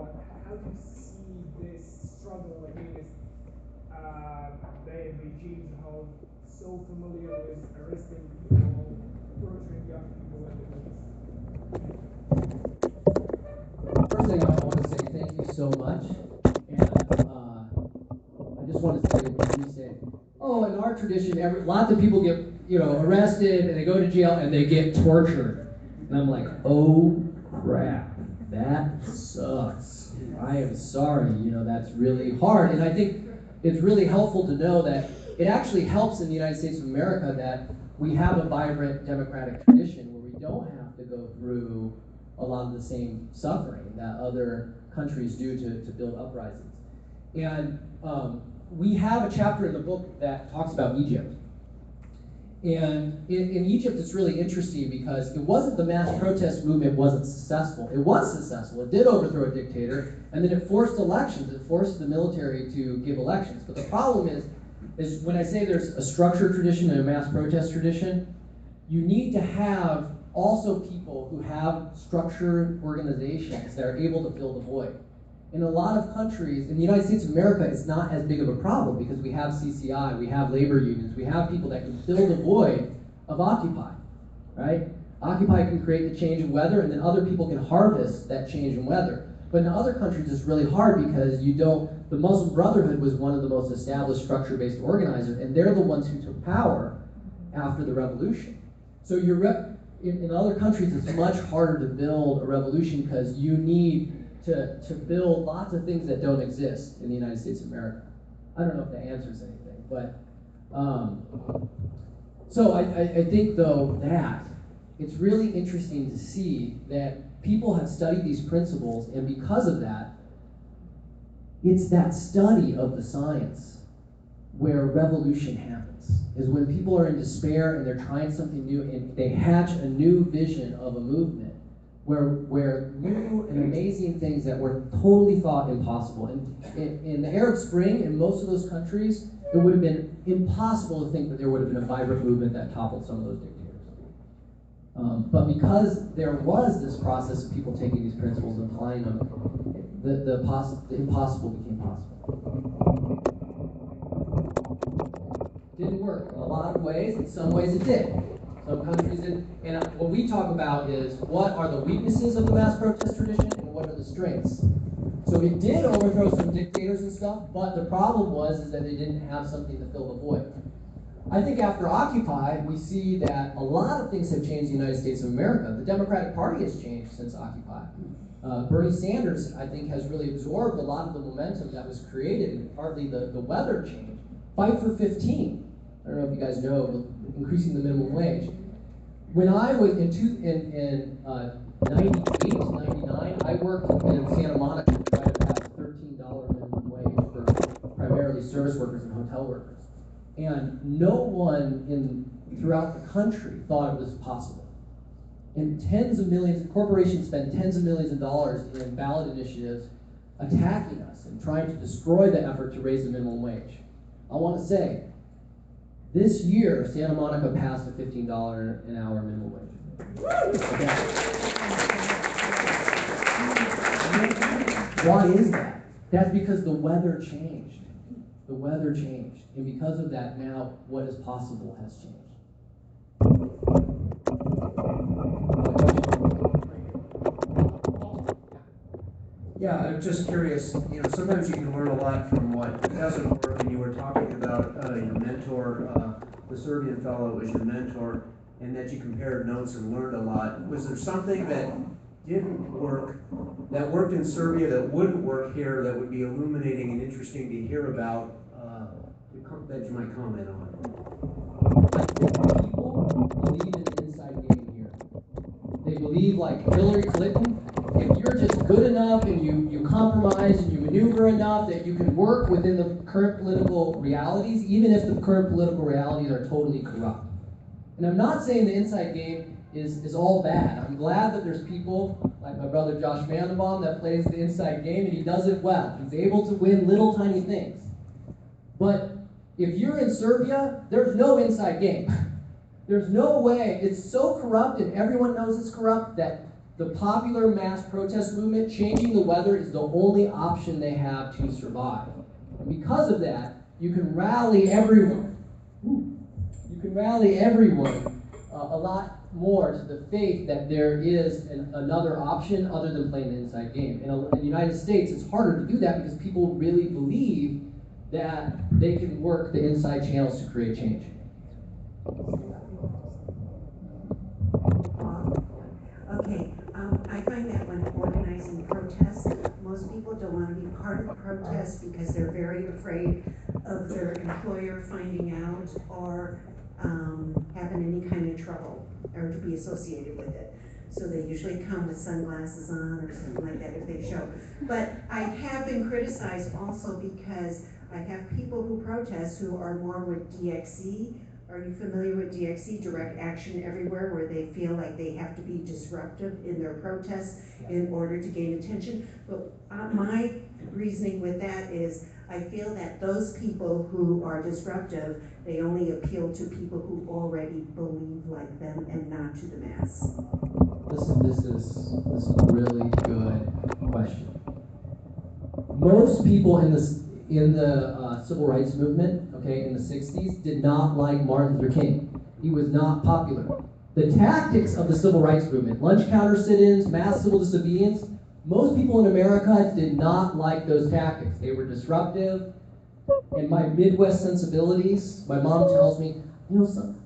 how do you see this struggle against bad regimes, how so familiar with arresting people, torturing young people in the Middle East? First thing I want to say, thank you so much. And I just want to say, when you say, oh, in our tradition, lots of people get, arrested and they go to jail and they get tortured. And I'm like, oh crap, that sucks. I am sorry, that's really hard. And I think it's really helpful to know that it actually helps in the United States of America that we have a vibrant democratic tradition where we don't have to go through a lot of the same suffering that other countries do to build uprisings. And we have a chapter in the book that talks about Egypt. And in Egypt, it's really interesting because it wasn't the mass protest movement wasn't successful. It was successful. It did overthrow a dictator, and then it forced elections. It forced the military to give elections. But the problem is when I say there's a structured tradition and a mass protest tradition, you need to have also people who have structured organizations that are able to fill the void. In a lot of countries, in the United States of America, it's not as big of a problem because we have CCI, we have labor unions, we have people that can fill the void of Occupy, right? Occupy can create the change in weather, and then other people can harvest that change in weather. But in other countries, it's really hard because the Muslim Brotherhood was one of the most established structure-based organizers, and they're the ones who took power after the revolution. So in other countries, it's much harder to build a revolution because you need to build lots of things that don't exist in the United States of America. I don't know if that answers anything, but so I think though that it's really interesting to see that people have studied these principles, and because of that, it's that study of the science where revolution happens, is when people are in despair and they're trying something new and they hatch a new vision of a movement where new and amazing things that were totally thought impossible. And in the Arab Spring, in most of those countries, it would have been impossible to think that there would have been a vibrant movement that toppled some of those dictators. But because there was this process of people taking these principles and applying them, the impossible became possible. Didn't work in a lot of ways. In some ways it did. Some countries did. And what we talk about is what are the weaknesses of the mass protest tradition and what are the strengths. So it did overthrow some dictators and stuff, but the problem was that they didn't have something to fill the void. I think after Occupy, we see that a lot of things have changed in the United States of America. The Democratic Party has changed since Occupy. Bernie Sanders, I think, has really absorbed a lot of the momentum that was created, and partly the weather change. Fight for 15. I don't know if you guys know, increasing the minimum wage. When I was in 98, 99, I worked in Santa Monica to try to pass a $13 minimum wage for primarily service workers and hotel workers. And no one throughout the country thought it was possible. And tens of millions, corporations spend tens of millions of dollars in ballot initiatives attacking us and trying to destroy the effort to raise the minimum wage. I want to say, this year, Santa Monica passed a $15 an hour minimum wage. Okay. Why is that? That's because the weather changed. The weather changed. And because of that, now what is possible has changed. Yeah, I'm just curious, sometimes you can learn a lot from what doesn't work, and you were talking about your mentor, the Serbian fellow was your mentor, and that you compared notes and learned a lot. Was there something that didn't work, that worked in Serbia that wouldn't work here, that would be illuminating and interesting to hear about, that you might comment on? People believe in the inside game here. They believe, like Hillary Clinton, if you're just good enough and you compromise and you maneuver enough that you can work within the current political realities, even if the current political realities are totally corrupt. And I'm not saying the inside game is all bad. I'm glad that there's people like my brother Josh Vandenbaum that plays the inside game, and he does it well. He's able to win little tiny things. But if you're in Serbia, there's no inside game. There's no way. It's so corrupt, and everyone knows it's corrupt, that the popular mass protest movement, changing the weather, is the only option they have to survive. And because of that, you can rally everyone. You can rally everyone a lot more to the faith that there is another option other than playing the inside game. In the United States, it's harder to do that because people really believe that they can work the inside channels to create change. Okay, I find that when organizing protests, most people don't want to be part of the protest because they're very afraid of their employer finding out or having any kind of trouble or to be associated with it. So they usually come with sunglasses on or something like that if they show. But I have been criticized also because I have people who protest who are more with DXE. Are you familiar with DXE, Direct Action Everywhere, where they feel like they have to be disruptive in their protests in order to gain attention? But my reasoning with that is I feel that those people who are disruptive, they only appeal to people who already believe like them and not to the mass. This is a really good question. Most people in the civil rights movement, okay, in the 60s, did not like Martin Luther King. He was not popular. The tactics of the civil rights movement, lunch counter sit-ins, mass civil disobedience, most people in America did not like those tactics. They were disruptive. And my Midwest sensibilities, my mom tells me,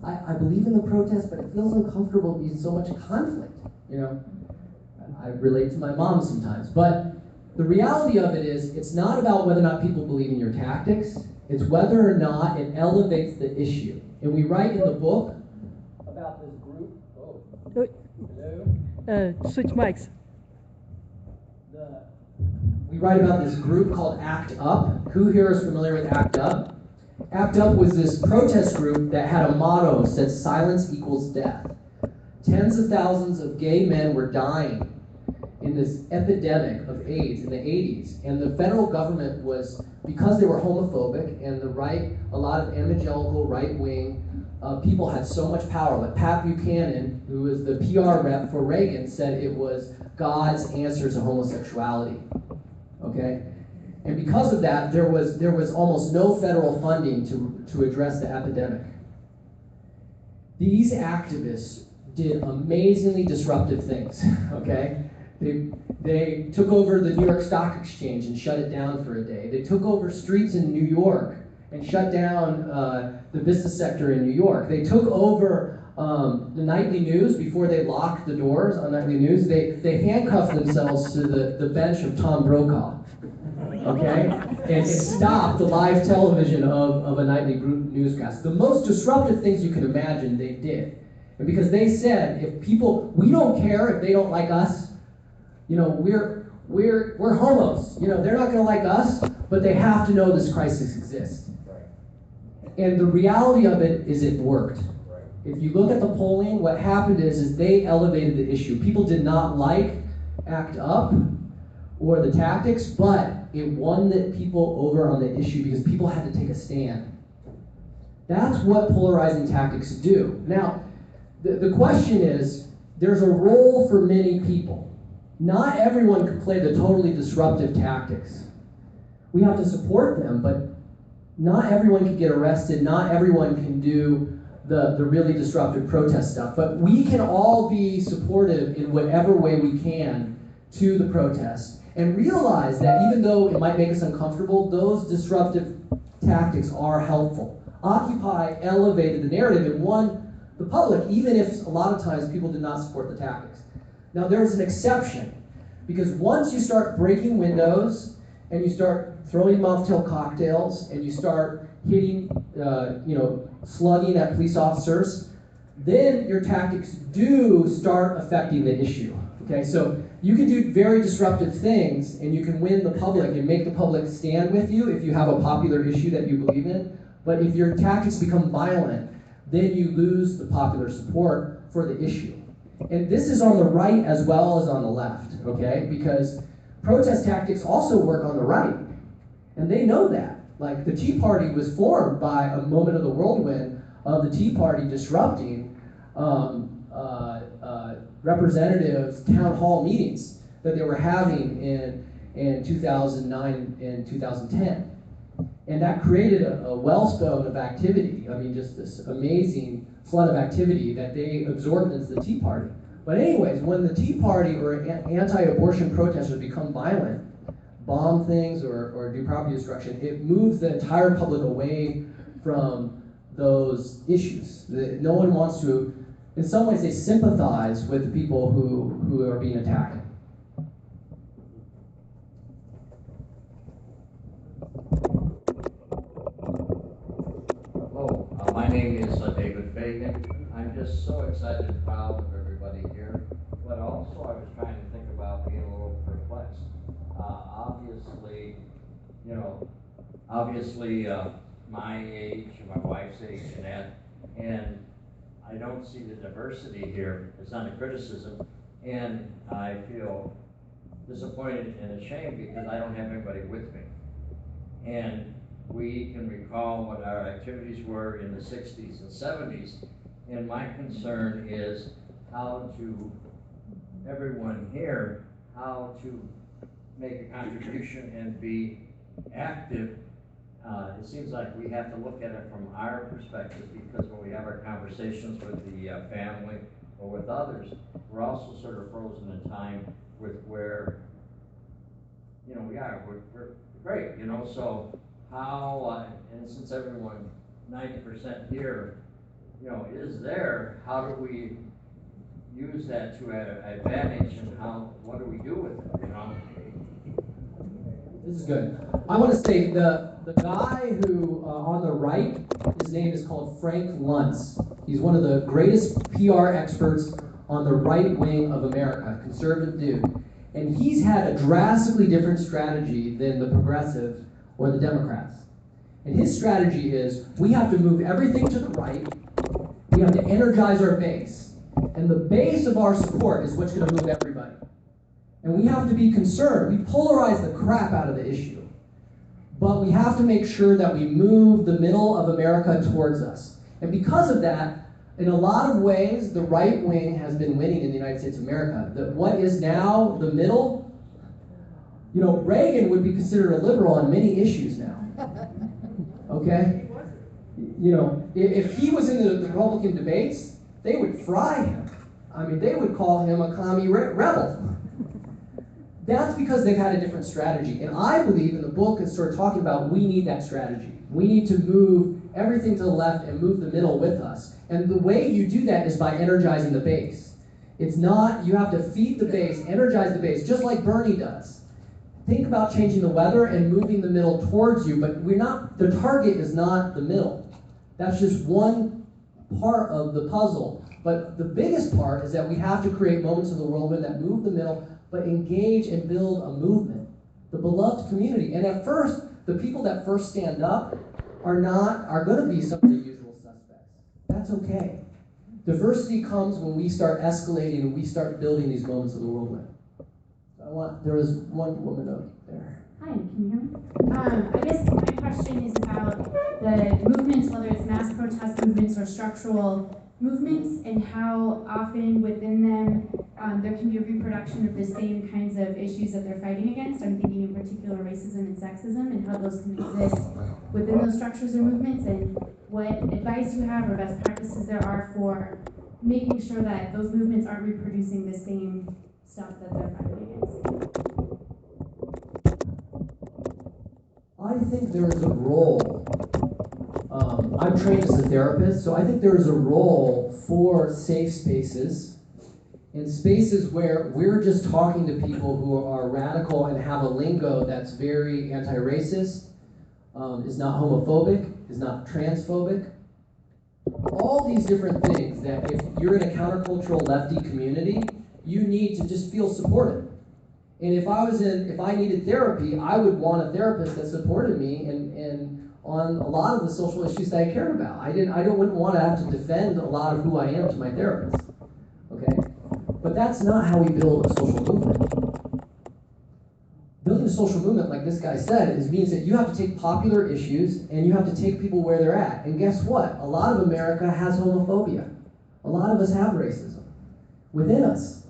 I believe in the protest, but it feels uncomfortable being so much conflict. I relate to my mom sometimes. But the reality of it is, it's not about whether or not people believe in your tactics. It's whether or not it elevates the issue. And we write in the book about this group. Oh, hello? Switch mics. We write about this group called ACT UP. Who here is familiar with ACT UP? ACT UP was this protest group that had a motto that said silence equals death. Tens of thousands of gay men were dying in this epidemic of AIDS in the 80s. And the federal government was, because they were homophobic and the right, a lot of evangelical right-wing people had so much power. Like Pat Buchanan, who was the PR rep for Reagan, said it was God's answer to homosexuality. Okay? And because of that, there was almost no federal funding to address the epidemic. These activists did amazingly disruptive things, okay? They took over the New York Stock Exchange and shut it down for a day. They took over streets in New York and shut down the business sector in New York. They took over the nightly news before they locked the doors on nightly news. They handcuffed themselves to the bench of Tom Brokaw, okay? And stopped the live television of a nightly newscast. The most disruptive things you can imagine they did. And because they said, if people, we don't care if they don't like us, we're homos. They're not gonna like us, but they have to know this crisis exists. And the reality of it is it worked. If you look at the polling, what happened is they elevated the issue. People did not like ACT UP or the tactics, but it won the people over on the issue because people had to take a stand. That's what polarizing tactics do. Now, the question is, there's a role for many people. Not everyone can play the totally disruptive tactics. We have to support them, but not everyone can get arrested, not everyone can do the really disruptive protest stuff, but we can all be supportive in whatever way we can to the protest, and realize that even though it might make us uncomfortable, those disruptive tactics are helpful. Occupy elevated the narrative and won the public, even if a lot of times people did not support the tactics. Now there's an exception, because once you start breaking windows and you start throwing Molotov cocktails and you start hitting, slugging at police officers, then your tactics do start affecting the issue. Okay, so you can do very disruptive things and you can win the public and make the public stand with you if you have a popular issue that you believe in. But if your tactics become violent, then you lose the popular support for the issue. And this is on the right as well as on the left, okay? Because protest tactics also work on the right. And they know that. Like, the Tea Party was formed by a moment of the whirlwind of the Tea Party disrupting representatives' town hall meetings that they were having in 2009 and 2010. And that created a wellspring of activity. I mean, just this amazing flood of activity that they absorbed into the Tea Party. But anyways, when the Tea Party or anti-abortion protesters become violent, bomb things or do property destruction, it moves the entire public away from those issues. No one wants to, in some ways they sympathize with the people who are being attacked. Hello, my name is David Fagan. I'm just so excited and proud of everybody here, but also I was trying to think about being a little perplexed. Obviously, my age, my wife's age, and I don't see the diversity here. It's not a criticism, and I feel disappointed and ashamed because I don't have anybody with me. And we can recall what our activities were in the 60s and 70s, and my concern is how to, everyone here, how to make a contribution and be active. It seems like we have to look at it from our perspective, because when we have our conversations with the family or with others, we're also sort of frozen in time with where, we are. We're great, so how, and since everyone, 90% here, is there, how do we use that to our advantage, and what do we do with it, This is good. I want to say the guy who, on the right, his name is called Frank Luntz. He's one of the greatest PR experts on the right wing of America, conservative dude. And he's had a drastically different strategy than the progressives or the Democrats. And his strategy is, we have to move everything to the right, we have to energize our base. And the base of our support is what's going to move everybody. And we have to be concerned. We polarize the crap out of the issue. But we have to make sure that we move the middle of America towards us. And because of that, in a lot of ways, the right wing has been winning in the United States of America. What is now the middle, Reagan would be considered a liberal on many issues now. Okay? If he was in the Republican debates, they would fry him. I mean, they would call him a commie rebel. That's because they've had a different strategy. And I believe in the book it's sort of talking about we need that strategy. We need to move everything to the left and move the middle with us. And the way you do that is by energizing the base. It's not, you have to feed the base, energize the base, just like Bernie does. Think about changing the weather and moving the middle towards you, but the target is not the middle. That's just one part of the puzzle. But the biggest part is that we have to create moments of the whirlwind that move the middle, but engage and build a movement, the beloved community. And at first, the people that first stand up are going to be some of the usual suspects. That's okay. Diversity comes when we start escalating and we start building these moments of the whirlwind. There was one woman up there. Hi, can you hear me? I guess my question is about the movements, whether it's mass protest movements or structural movements and how often within them there can be a reproduction of the same kinds of issues that they're fighting against. I'm thinking in particular racism and sexism and how those can exist within those structures or movements, and what advice you have or best practices there are for making sure that those movements aren't reproducing the same stuff that they're fighting against. I think there is a role. I'm trained as a therapist, so I think there is a role for safe spaces, in spaces where we're just talking to people who are radical and have a lingo that's very anti-racist, is not homophobic, is not transphobic. All these different things that if you're in a countercultural lefty community, you need to just feel supported. And if I needed therapy, I would want a therapist that supported me and on a lot of the social issues that I cared about. Wouldn't want to have to defend a lot of who I am to my therapist. Okay? But that's not how we build a social movement. Building a social movement, like this guy said, means that you have to take popular issues and you have to take people where they're at. And guess what? A lot of America has homophobia. A lot of us have racism within us.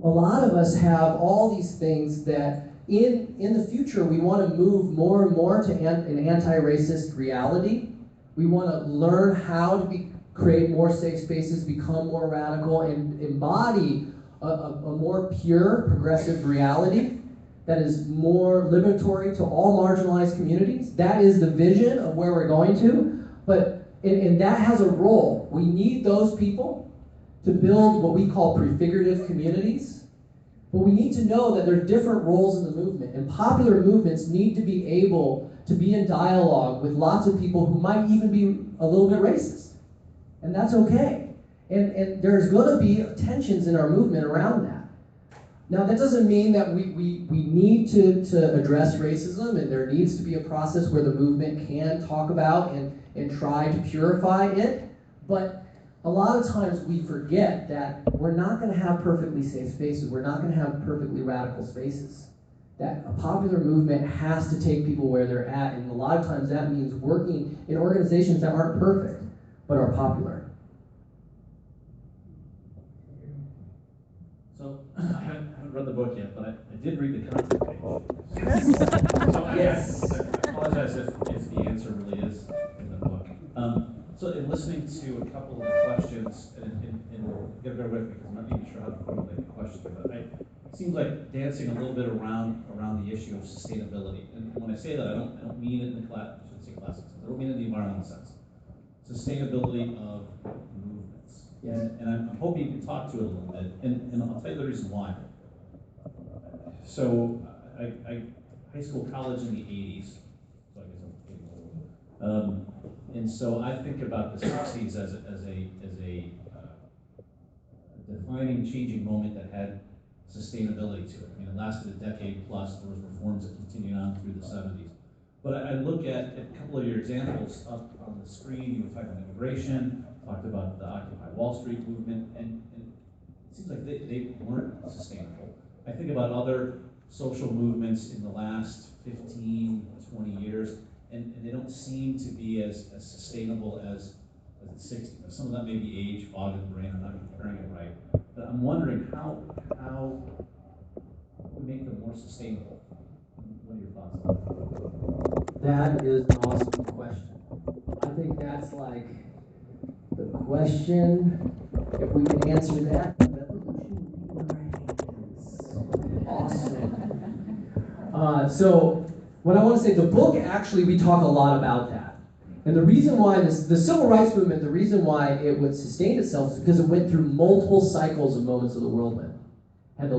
A lot of us have all these things that in the future we want to move more and more to an anti-racist reality. We want to learn how to create more safe spaces, become more radical, and embody a more pure, progressive reality that is more liberatory to all marginalized communities. That is the vision of where we're going to. And that has a role. We need those people to build what we call prefigurative communities. But we need to know that there are different roles in the movement, and popular movements need to be able to be in dialogue with lots of people who might even be a little bit racist. And that's okay. And there's going to be tensions in our movement around that. Now, that doesn't mean that we need to address racism, and there needs to be a process where the movement can talk about and try to purify it. But a lot of times we forget that we're not going to have perfectly safe spaces. We're not going to have perfectly radical spaces. That a popular movement has to take people where they're at, and a lot of times that means working in organizations that aren't perfect, but are popular. So, I haven't read the book yet, but I did read the content page. So Yes. I apologize if the answer really is in the book. So in listening to a couple of the questions, and you gotta bear with me because I'm not even sure how to formulate the question, but it seems like dancing a little bit around the issue of sustainability. And when I say that, I don't mean it in the class, I shouldn't say classic sense, I don't mean it in the environmental sense. Sustainability of movements. Yes. And I'm hoping you can talk to it a little bit, and I'll tell you the reason why. So I high school, college in the 80s, so I guess I'm getting old. And so I think about the 60s as a defining, changing moment that had sustainability to it. I mean, it lasted a decade plus. There was reforms that continued on through the 70s. But I look at a couple of your examples up on the screen. You were talking about immigration, talked about the Occupy Wall Street movement, and it seems like they weren't sustainable. I think about other social movements in the last 15, 20 years, and they don't seem to be as sustainable as the 60s. Now, some of that may be age, fog in the brain, I'm not comparing it right. But I'm wondering how we make them more sustainable. What are your thoughts on That is an awesome question. I think that's like the question. If we can answer that, the revolution would be in our hands. Awesome. So, what I want to say, the book actually, we talk a lot about that. And the reason why the civil rights movement, the reason why it would sustain itself is because it went through multiple cycles of moments of the whirlwind. It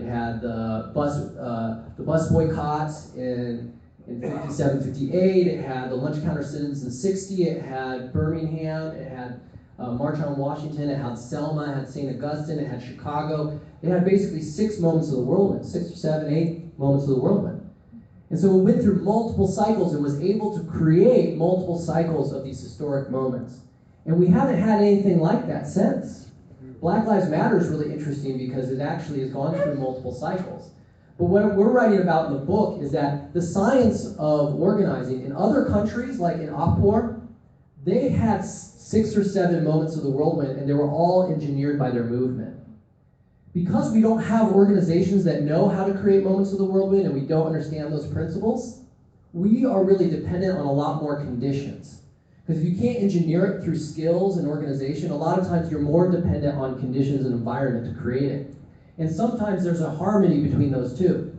had the bus boycotts in 57, 58. It had the lunch counter sit-ins in 60. It had Birmingham. It had March on Washington. It had Selma. It had St. Augustine. It had Chicago. It had basically 6 moments of the whirlwind, 6 or 7, 8 moments of the whirlwind. And so it went through multiple cycles and was able to create multiple cycles of these historic moments. And we haven't had anything like that since. Black Lives Matter is really interesting because it actually has gone through multiple cycles. But what we're writing about in the book is that the science of organizing in other countries, like in Akpor, They had 6 or 7 moments of the whirlwind, and they were all engineered by their movement. Because we don't have organizations that know how to create moments of the whirlwind and we don't understand those principles, we are really dependent on a lot more conditions. Because if you can't engineer it through skills and organization, a lot of times you're more dependent on conditions and environment to create it. And sometimes there's a harmony between those two.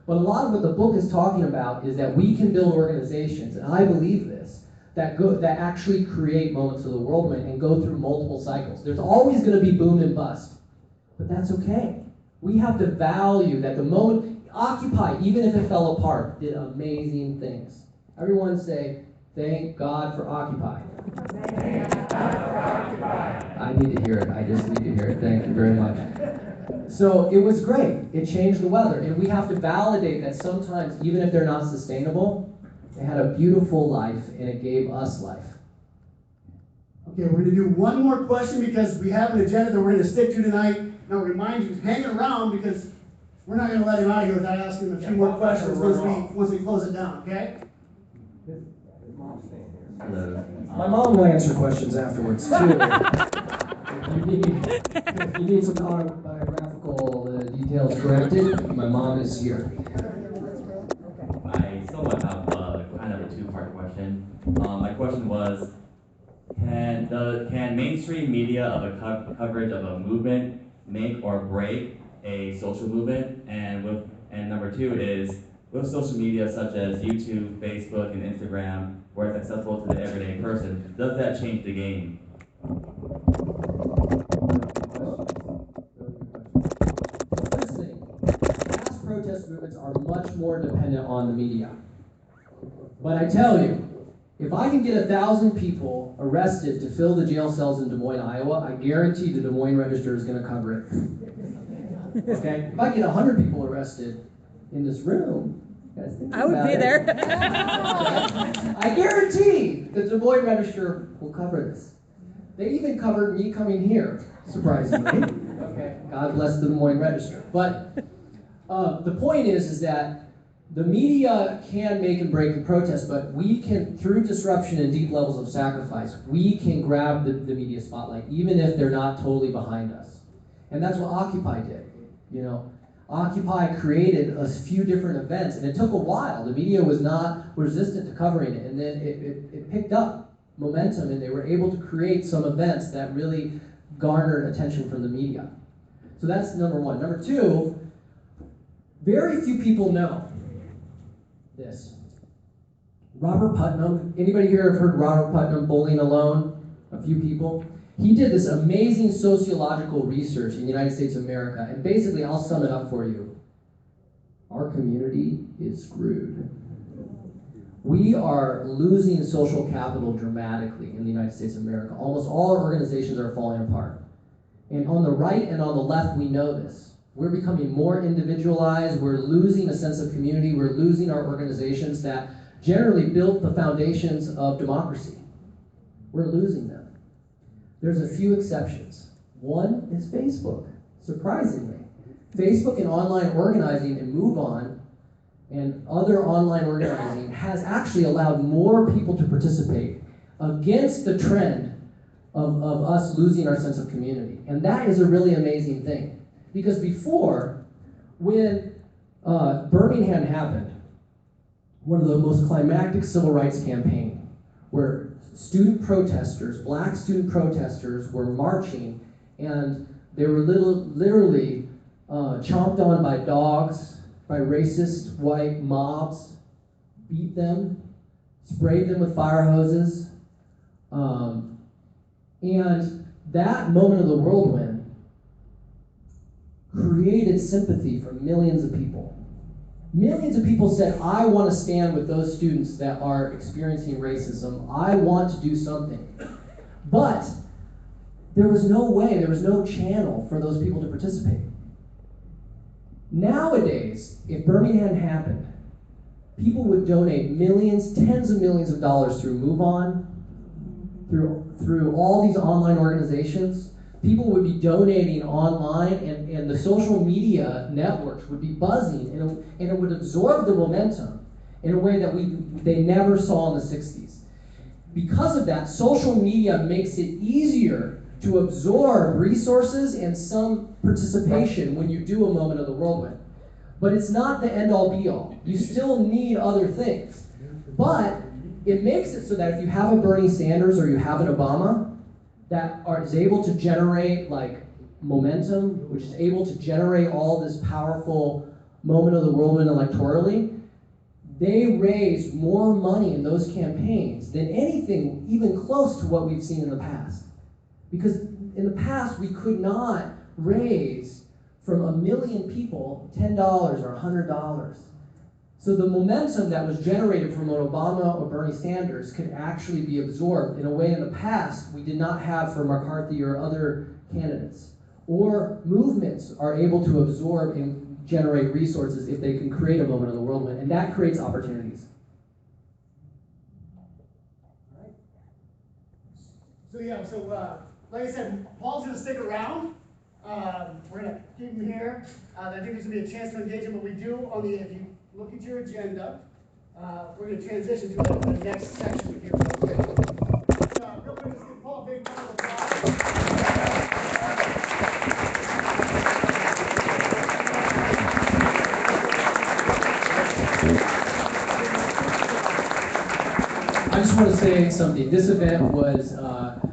But a lot of what the book is talking about is that we can build organizations, and I believe this, that actually create moments of the whirlwind and go through multiple cycles. There's always going to be boom and bust, but that's okay. We have to value that the moment, Occupy, even if it fell apart, did amazing things. Everyone say, thank God for Occupy. I need to hear it. I just need to hear it. Thank you very much. So it was great. It changed the weather. And we have to validate that sometimes, even if they're not sustainable, they had a beautiful life and it gave us life. Okay, we're going to do one more question because we have an agenda that we're going to stick to tonight. Now, remind you, hang around because we're not going to let him out of here without asking him a few more questions once we close it down, okay? Hello. My mom will answer questions afterwards, too. If you need some autobiographical details corrected, my mom is here. I somewhat have kind of a two-part question. My question was, can mainstream media of a coverage of a movement make or break a social movement? And number two is, with social media such as YouTube, Facebook, and Instagram, where it's accessible to the everyday person, does that change the game? First thing, mass protest movements are much more dependent on the media. But I tell you, if I can get 1,000 people arrested to fill the jail cells in Des Moines, Iowa, I guarantee the Des Moines Register is going to cover it. Okay? If I get 100 people arrested in this room, guys think I would about be it. there. I guarantee the Des Moines Register will cover this. They even covered me coming here, surprisingly. Okay, God bless the Des Moines Register. But the point is that the media can make and break the protest, but we can, through disruption and deep levels of sacrifice, we can grab the media spotlight, even if they're not totally behind us. And that's what Occupy did. You know, Occupy created a few different events, and it took a while. The media was not resistant to covering it, and then it picked up momentum, and they were able to create some events that really garnered attention from the media. So that's number one. Number two, very few people know this. Robert Putnam, anybody here have heard Robert Putnam, Bowling Alone? A few people. He did this amazing sociological research in the United States of America, and basically, I'll sum it up for you. Our community is screwed. We are losing social capital dramatically in the United States of America. Almost all our organizations are falling apart. And on the right and on the left, we know this. We're becoming more individualized. We're losing a sense of community. We're losing our organizations that generally built the foundations of democracy. We're losing them. There's a few exceptions. One is Facebook, surprisingly. Facebook and online organizing and MoveOn and other online organizing has actually allowed more people to participate against the trend of us losing our sense of community. And that is a really amazing thing. Because before, when Birmingham happened, one of the most climactic civil rights campaigns, where student protesters, black student protesters, were marching, and they were literally chomped on by dogs, by racist white mobs, beat them, sprayed them with fire hoses, and that moment of the whirlwind created sympathy for millions of people. Millions of people said, I want to stand with those students that are experiencing racism. I want to do something. But there was no way, there was no channel for those people to participate. Nowadays, if Birmingham happened, people would donate millions, tens of millions of dollars through MoveOn, through all these online organizations. People would be donating online, and the social media networks would be buzzing, and it would absorb the momentum in a way that they never saw in the 60s. because of that, social media makes it easier to absorb resources and some participation when you do a moment of the whirlwind. But it's not the end-all be-all. You still need other things. But it makes it so that if you have a Bernie Sanders or you have an Obama that is able to generate like momentum, which is able to generate all this powerful moment of the whirlwind electorally, they raise more money in those campaigns than anything even close to what we've seen in the past. Because in the past, we could not raise from 1 million people $10 or $100. So the momentum that was generated from an Obama or Bernie Sanders could actually be absorbed in a way in the past we did not have for McCarthy or other candidates. Or movements are able to absorb and generate resources if they can create a moment of the whirlwind, and that creates opportunities. So yeah, like I said, Paul's going to stick around. We're going to keep him here. I think there's going to be a chance to engage him, but we do, if you look at your agenda, we're going to transition to the next section here. Real quick, let's give Paul a big round of applause. I just want to say something. This event was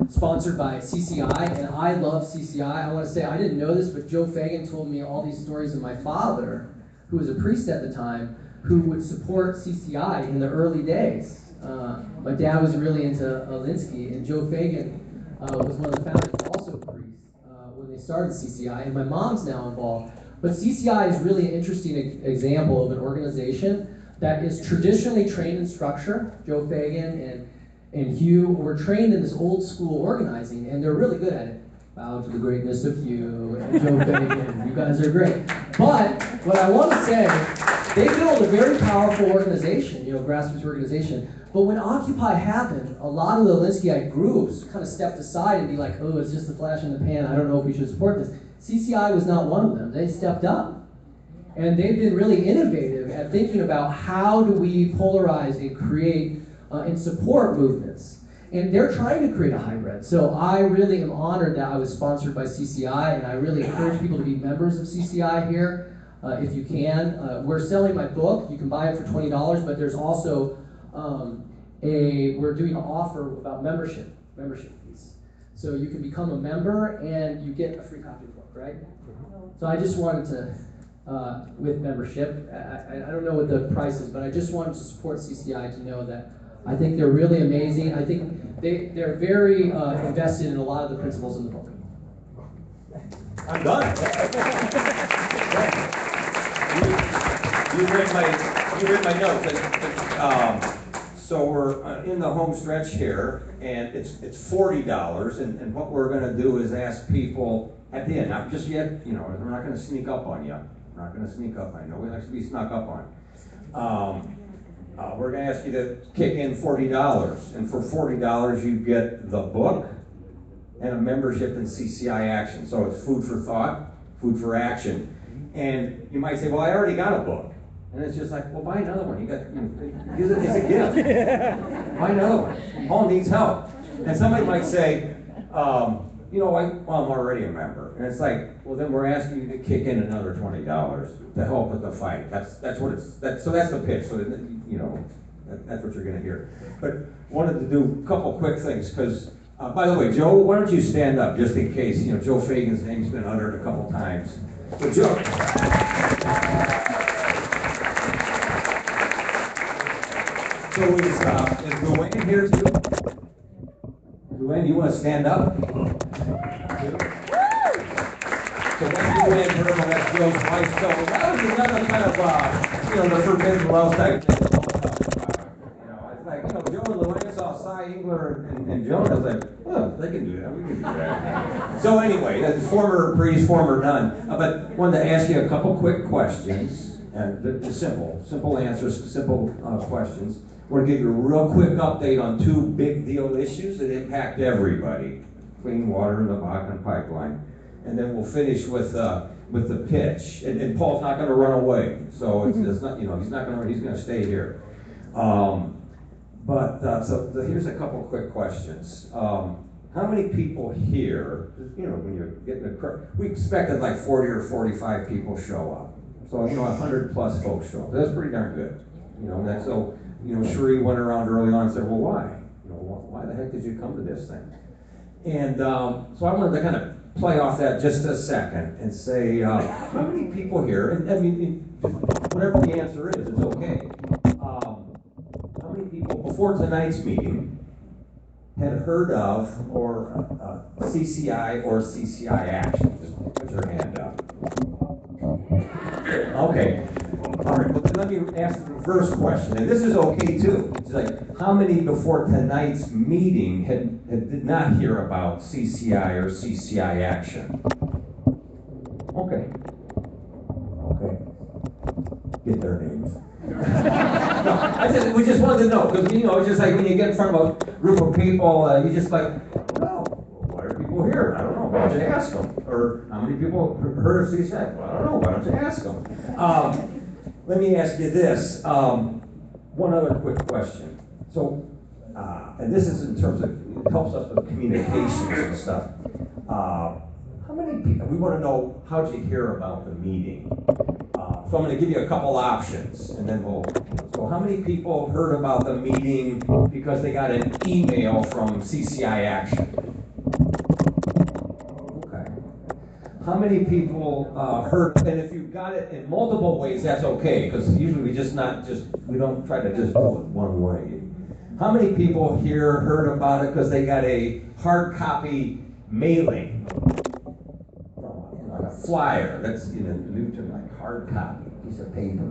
sponsored by CCI, and I love CCI. I want to say, I didn't know this, but Joe Fagan told me all these stories of my father, who was a priest at the time, who would support CCI in the early days. My dad was really into Alinsky, and Joe Fagan was one of the founders, also a priest, when they started CCI, and my mom's now involved. But CCI is really an interesting example of an organization that is traditionally trained in structure. Joe Fagan and Hugh were trained in this old school organizing, and they're really good at it. Bow to the greatness of Hugh and Joe Fagan, you guys are great. But what I want to say, they built a very powerful organization, grassroots organization. But when Occupy happened, a lot of the Alinskyite groups kind of stepped aside and be like, oh, it's just a flash in the pan, I don't know if we should support this. CCI was not one of them. They stepped up. And they've been really innovative at thinking about how do we polarize and create and support movements. And they're trying to create a hybrid. So I really am honored that I was sponsored by CCI, and I really encourage people to be members of CCI here if you can. We're selling my book. You can buy it for $20, but there's also we're doing an offer about membership fees. So you can become a member and you get a free copy of the book, right? So I just wanted to, with membership, I don't know what the price is, but I just wanted to support CCI to know that I think they're really amazing. I think they're very invested in a lot of the principles in the book. I'm done. You read my notes. So we're in the home stretch here, and it's $40. And what we're going to do is ask people at the end, not just yet. We're not going to sneak up on you. We're not going to sneak up. I know we like to be snuck up on. We're going to ask you to kick in $40, and for $40 you get the book and a membership in CCI Action. So it's food for thought, food for action. And you might say, well, I already got a book. And it's just like, well, buy another one. It's a gift. Buy another one. Paul needs help. And somebody might say, well, I'm already a member. And it's like, well, then we're asking you to kick in another $20 to help with the fight. That's what so that's the pitch. So that's what you're going to hear. But wanted to do a couple quick things because, by the way, Joe, why don't you stand up just in case? Joe Fagan's name's been uttered a couple times. So Joe. So is Luann here too? Luann, you want to stand up? So that's Luann Burma, that's Joe's wife. So that was another kind of, the forbidden love type thing. It's like, Joe and Luann saw Cy Engler and Joe, and I was like, oh, they can do that, we can do that. So anyway, that's former priest, former nun. But wanted to ask you a couple quick questions, and the simple answers, simple questions. We're going to give you a real quick update on two big deal issues that impact everybody. Clean water and the Bakken pipeline. And then we'll finish with the pitch. And Paul's not going to run away. So it's not, he's going to stay here. But, so here's a couple quick questions. How many people here, when you're getting a crowd, we expected like 40 or 45 people show up. So, 100 plus folks show up. That's pretty darn good. And so, Sheree went around early on and said, well, why? Why the heck did you come to this thing? And so I wanted to kind of play off that just a second and say, how many people here, and I mean, whatever the answer is, it's okay. How many people before tonight's meeting had heard of or CCI or CCI action? Just put your hand up. Okay. All right, well, then let me ask the reverse question, and this is okay too. It's like, how many before tonight's meeting did not hear about CCI or CCI action? Okay. Okay. Get their names. No, we just wanted to know, because it's just like when you get in front of a group of people, you just like, no, why are people here? I don't know. Why don't you ask them? Or how many people heard of CCI? Well, I don't know. Why don't you ask them? Let me ask you this. One other quick question. So, and this is in terms of, it helps us with communications and stuff. How many people, we want to know, how'd you hear about the meeting? So I'm going to give you a couple options, and then so how many people heard about the meeting because they got an email from CCI Action? Okay. How many people heard, and if you got it in multiple ways, that's okay, because usually we don't try to just do it one way. How many people here heard about it because they got a hard copy mailing? Like a flyer, that's new term, like hard copy, piece of paper.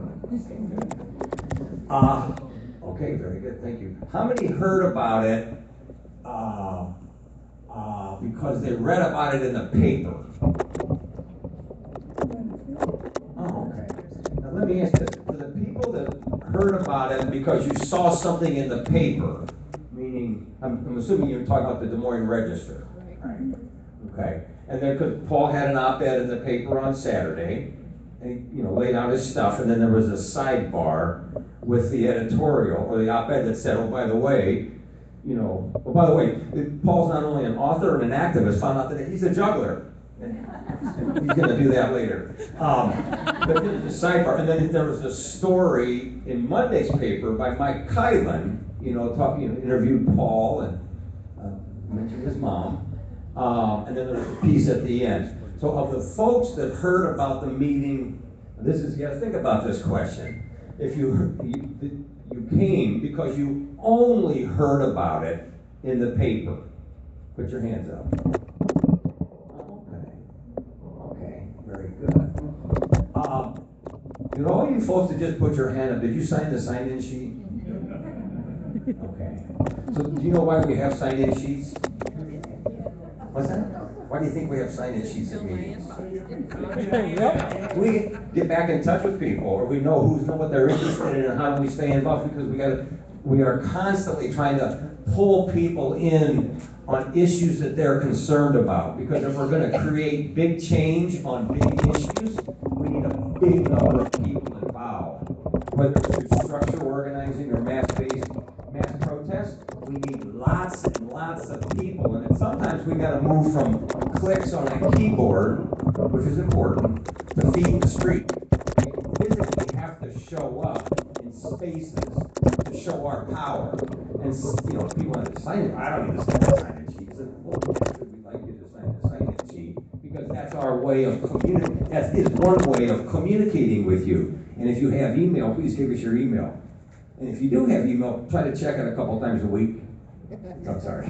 Okay, very good, thank you. How many heard about it because they read about it in the paper? Oh, okay. Now let me ask this, for the people that heard about it because you saw something in the paper, meaning, I'm assuming you're talking about the Des Moines Register, right? Okay. And then, because Paul had an op-ed in the paper on Saturday, and he, laid out his stuff, and then there was a sidebar with the editorial, or the op-ed that said, oh, by the way, Paul's not only an author and an activist, found out that he's a juggler. And he's going to do that later. But there was a sidebar, and then there was a story in Monday's paper by Mike Kylan, interviewed Paul and mentioned his mom. And then there's a piece at the end. So of the folks that heard about the meeting, you got to think about this question. If you came because you only heard about it in the paper, put your hands up. Okay, very good. All you folks that just put your hand up, did you sign the sign-in sheet? Okay. So do you know why we have sign-in sheets? What's that? Why do you think we have sign-in sheets at meetings? We get back in touch with people, or we know what they're interested in and how do we stay involved, because we are constantly trying to pull people in on issues that they're concerned about. Because if we're going to create big change on big issues, we need a big number of people involved. Whether it's through structure organizing or mass protest, we need lots and lots of people. And sometimes we got to move from clicks on a keyboard, which is important, to feet the street. We physically have to show up in spaces to show our power. And people have to sign it. I don't need to sign the sign-in sheet. Well, we'd like you to sign the sign-in sheet, because that's our way of communicating. That is one way of communicating with you. And if you have email, please give us your email. And if you do have email, try to check it a couple times a week. I'm sorry.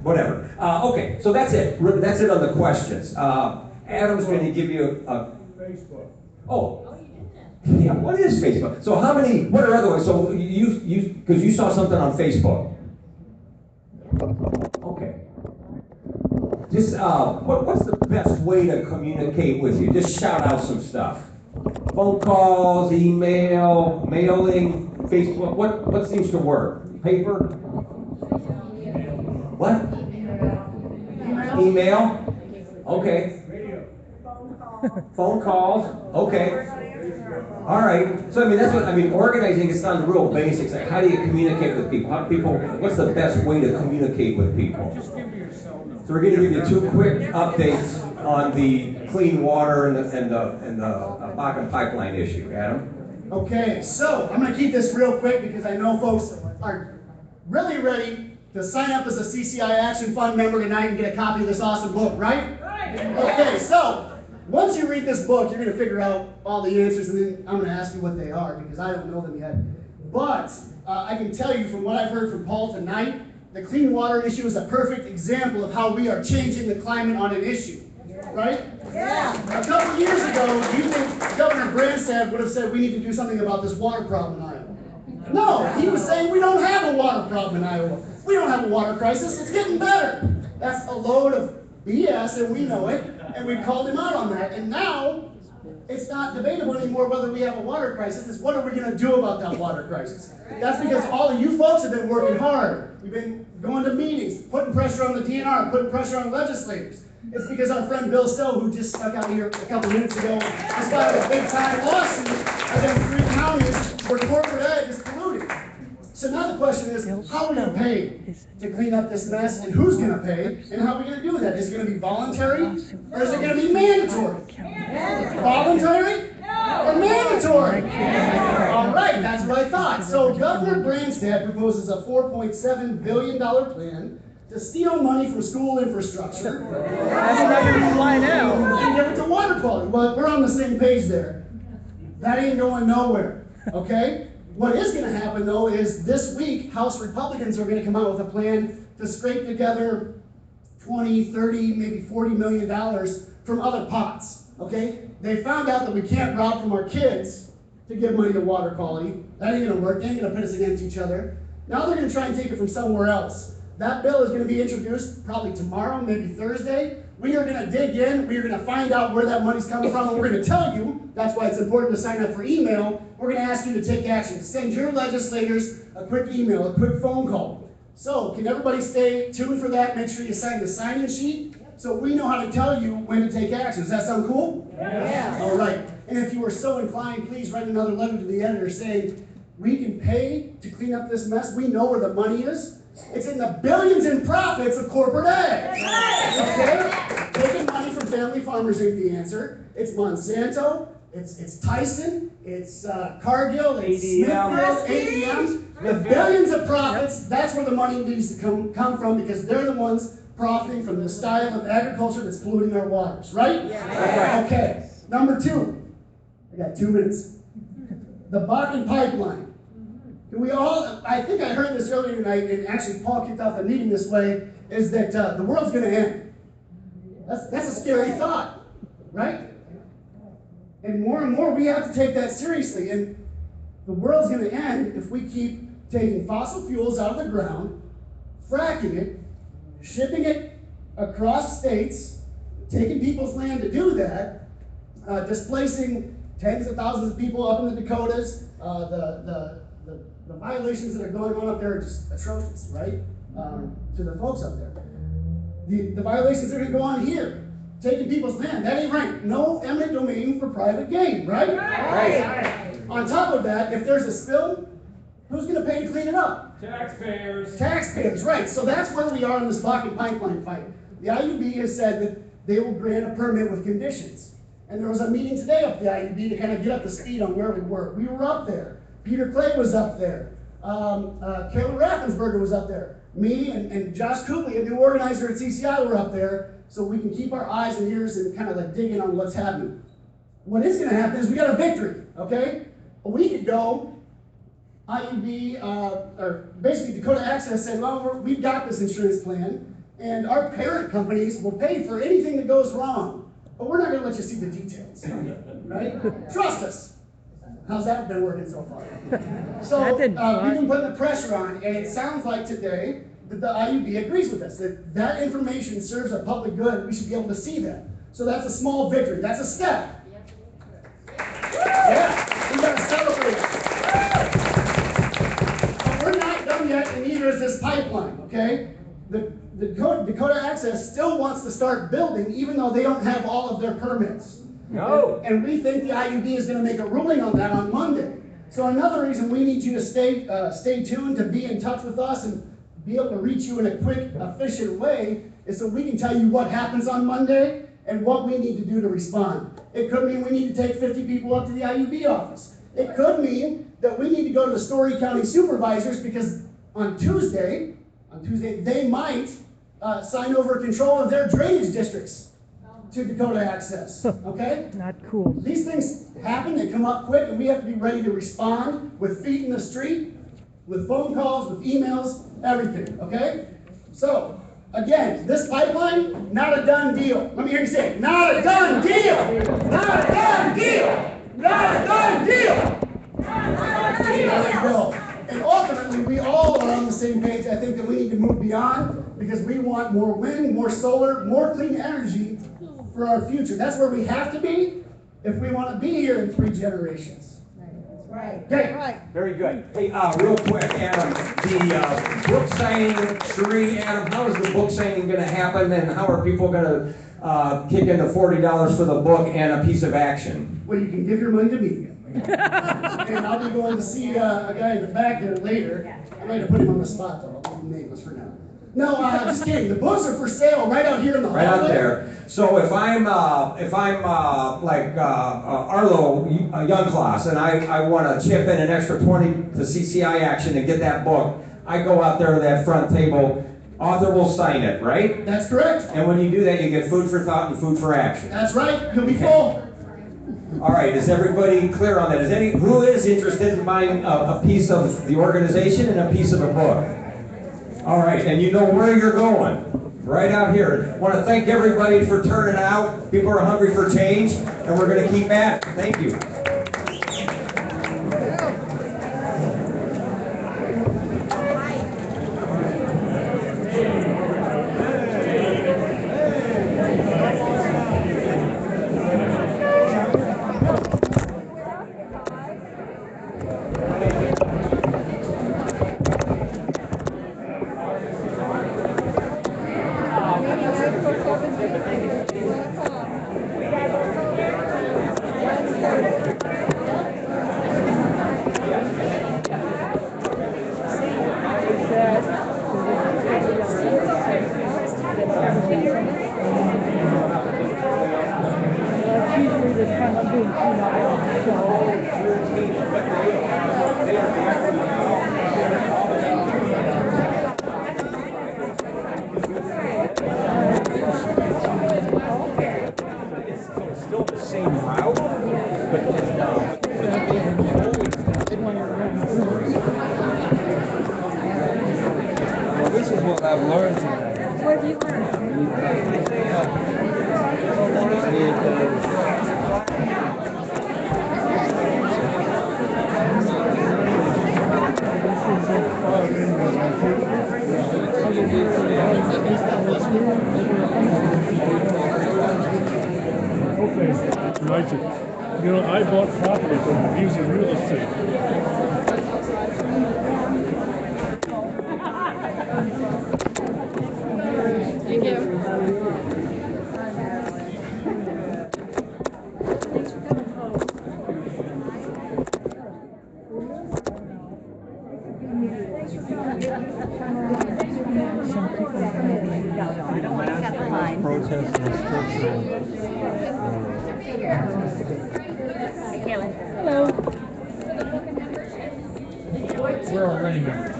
Whatever. Okay, so that's it. That's it on the questions. Adam's going to give you a... Facebook. Oh. Yeah, what is Facebook? So what are other ones? So because you saw something on Facebook. Okay. Just, what's the best way to communicate with you? Just shout out some stuff. Phone calls, email, mailing, Facebook. What seems to work? Paper? What? Email? Okay. Phone calls, okay. All right, so I mean, that's what, I mean, organizing is on the real basics, like how do you communicate with people? How do people, what's the best way to communicate with people? So we're gonna give you 2 quick updates on the clean water and the Bakken pipeline issue. Adam? Okay, so I'm going to keep this real quick because I know folks are really ready to sign up as a CCI Action Fund member tonight and get a copy of this awesome book, right? Right. Okay, so once you read this book, you're going to figure out all the answers, and then I'm going to ask you what they are because I don't know them yet. But I can tell you from what I've heard from Paul tonight, the clean water issue is a perfect example of how we are changing the climate on an issue, right? Yeah. A couple years ago, do you think Governor Branstad would have said we need to do something about this water problem in Iowa? No, he was saying we don't have a water problem in Iowa. We don't have a water crisis, it's getting better. That's a load of BS and we know it, and we called him out on that. And now, it's not debatable anymore whether we have a water crisis, it's what are we going to do about that water crisis. That's because all of you folks have been working hard. You've been going to meetings, putting pressure on the DNR, putting pressure on legislators. It's because our friend Bill Stowe, who just stuck out here a couple minutes ago, just filed a big-time lawsuit against 3 counties where corporate ed is polluting. So now the question is, how are we going to pay to clean up this mess, and who's going to pay, and how are we going to do that? Is it going to be voluntary, or is it going to be mandatory? Voluntary or mandatory? All right, that's what I thought. So Governor Branstad proposes a $4.7 billion plan to steal money from school infrastructure and give it to water quality. Well, we're on the same page there. That ain't going nowhere, okay? What is going to happen, though, is this week, House Republicans are going to come out with a plan to scrape together 20, 30, maybe $40 million from other pots, okay? They found out that we can't rob from our kids to give money to water quality. That ain't going to work. They ain't going to pit us against each other. Now they're going to try and take it from somewhere else. That bill is going to be introduced probably tomorrow, maybe Thursday. We are going to dig in. We are going to find out where that money's coming from, and we're going to tell you. That's why it's important to sign up for email. We're going to ask you to take action. Send your legislators a quick email, a quick phone call. So can everybody stay tuned for that? Make sure you sign the sign-in sheet so we know how to tell you when to take action. Does that sound cool? Yeah. All right. And if you were so inclined, please write another letter to the editor saying, we can pay to clean up this mess. We know where the money is. It's in the billions in profits of corporate ag. Okay? Taking money from family farmers ain't the answer. It's Monsanto, it's Tyson, it's Cargill, it's Smithfield, ADM. The billions of profits, that's where the money needs to come from because they're the ones profiting from the style of agriculture that's polluting our waters, right? Yeah. Okay. Number 2. I got 2 minutes. The Bakken pipeline. We all, I think I heard this earlier tonight, and actually Paul kicked off the meeting this way, is that the world's going to end. That's a scary thought, right? And more we have to take that seriously. And the world's going to end if we keep taking fossil fuels out of the ground, fracking it, shipping it across states, taking people's land to do that, displacing tens of thousands of people up in the Dakotas, the violations that are going on up there are just atrocious, right? To the folks up there. The violations that are going to go on here, taking people's land, that ain't right. No eminent domain for private gain, right? Right. On top of that, if there's a spill, who's going to pay to clean it up? Taxpayers. Taxpayers, right. So that's where we are in this Bakken pipeline fight. The IUB has said that they will grant a permit with conditions. And there was a meeting today up at the IUB to kind of get up to speed on where we were. We were up there. Peter Clay was up there. Kayla Raffensberger was up there. Me and Josh Cooley, a new organizer at CCI, were up there so we can keep our eyes and ears and kind of like dig in on what's happening. What is going to happen is we got a victory, okay? A week ago, IUB, or basically Dakota Access said, well, we've got this insurance plan, and our parent companies will pay for anything that goes wrong. But we're not going to let you see the details, right? Trust us. How's that been working so far? So we've been putting the pressure on, and it sounds like today that the IUB agrees with us, that information serves a public good, we should be able to see that. So that's a small victory. That's a step. Yeah, we got to celebrate. But we're not done yet, and neither is this pipeline, okay? The Dakota Access still wants to start building, even though they don't have all of their permits. No. And we think the IUB is going to make a ruling on that on Monday. So another reason we need you to stay tuned, to be in touch with us and be able to reach you in a quick, efficient way is so we can tell you what happens on Monday and what we need to do to respond. It could mean we need to take 50 people up to the IUB office. It could mean that we need to go to the Story County supervisors because on Tuesday, they might sign over control of their drainage districts to Dakota Access, okay? Not cool. These things happen, they come up quick, and we have to be ready to respond with feet in the street, with phone calls, with emails, everything, okay? So, again, this pipeline, not a done deal. Let me hear you say it. Not a done deal! Not a done deal! Not a done deal! There we go. And ultimately, we all are on the same page. I think that we need to move beyond because we want more wind, more solar, more clean energy for our future. That's where we have to be if we want to be here in 3 generations. Right. Okay. Right. Very good. Hey, real quick, Adam, the book signing, Cherie, Adam, how is the book signing going to happen, and how are people going to kick in the $40 for the book and a piece of action? Well, you can give your money to me. And I'll be going to see a guy in the back there later. I might have put him on the spot, though. I'll leave him nameless for now. No, just kidding. The books are for sale right out here in the hallway. Right out there. So if I'm like Arlo, a young class, and I want to chip in an extra 20 to CCI action and get that book, I go out there to that front table. Author will sign it, right? That's correct. And when you do that, you get food for thought and food for action. That's right. You'll be full. All right, is everybody clear on that? Who is interested in buying a piece of the organization and a piece of the book? All right, and you know where you're going. Right out here. I want to thank everybody for turning out. People are hungry for change, and we're going to keep at it. Thank you. You know, I bought property from using real estate. Thank you. Protest and Hello. We're already members.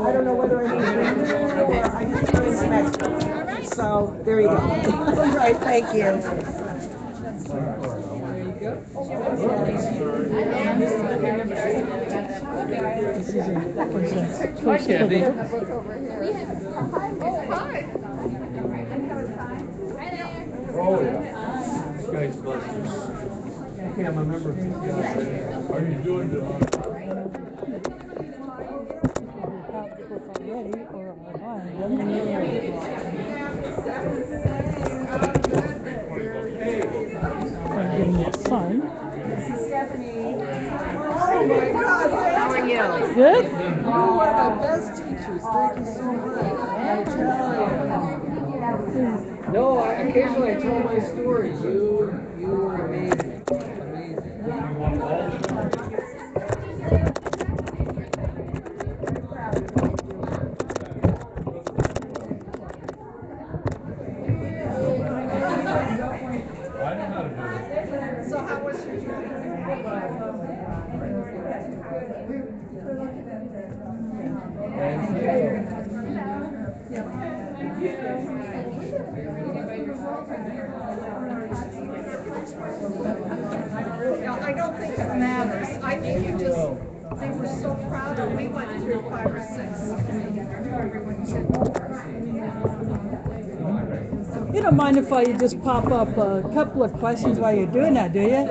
I don't know whether I need to read it or I need to read the next one. So, there you go. All right, thank you. Hi, Kathy. Oh, yeah. This guy's blessed. Okay, I'm a member of CCI. Are you doing the... I'm getting it signed. This is Stephanie. you? Good? You were one of my best teachers. Thank you so much. I tell you. No, occasionally I tell my story. You were amazing. So how was your trip? I don't think it matters. I think you just, they were so proud of me. We went through 5 or 6. You don't mind if I just pop up a couple of questions while you're doing that, do you?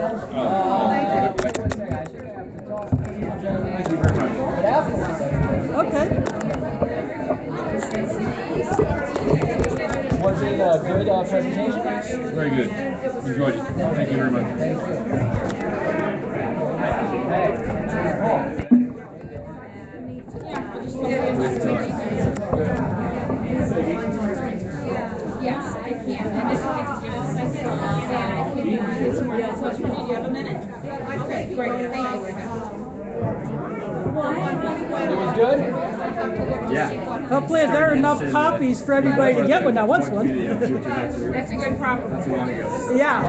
Okay. Was it a good presentation? Very good. Enjoyed it. Thank you very much. Yes, I can. And this do you have a minute? Okay, great. Thank you. It was good? Yeah. Hopefully there are enough copies for everybody to get one that wants one. That's a good problem. Not too long ago. Yeah.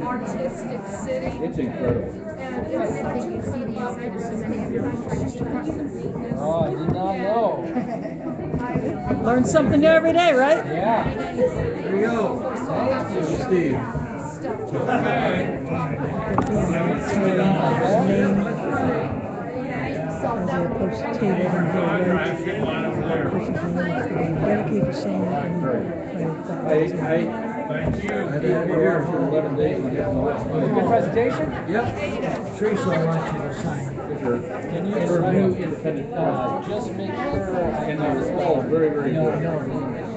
Artistic city. It's incredible. And it's such a Oh, I did not know. Learn something new every day, right? Yeah. Here we go. Thank you, Steve. Thank you. I've been here for 11 days. Good presentation? Yep. Teresa, I want you to sign. Can you review independent? Just make sure. And it was all very, very good.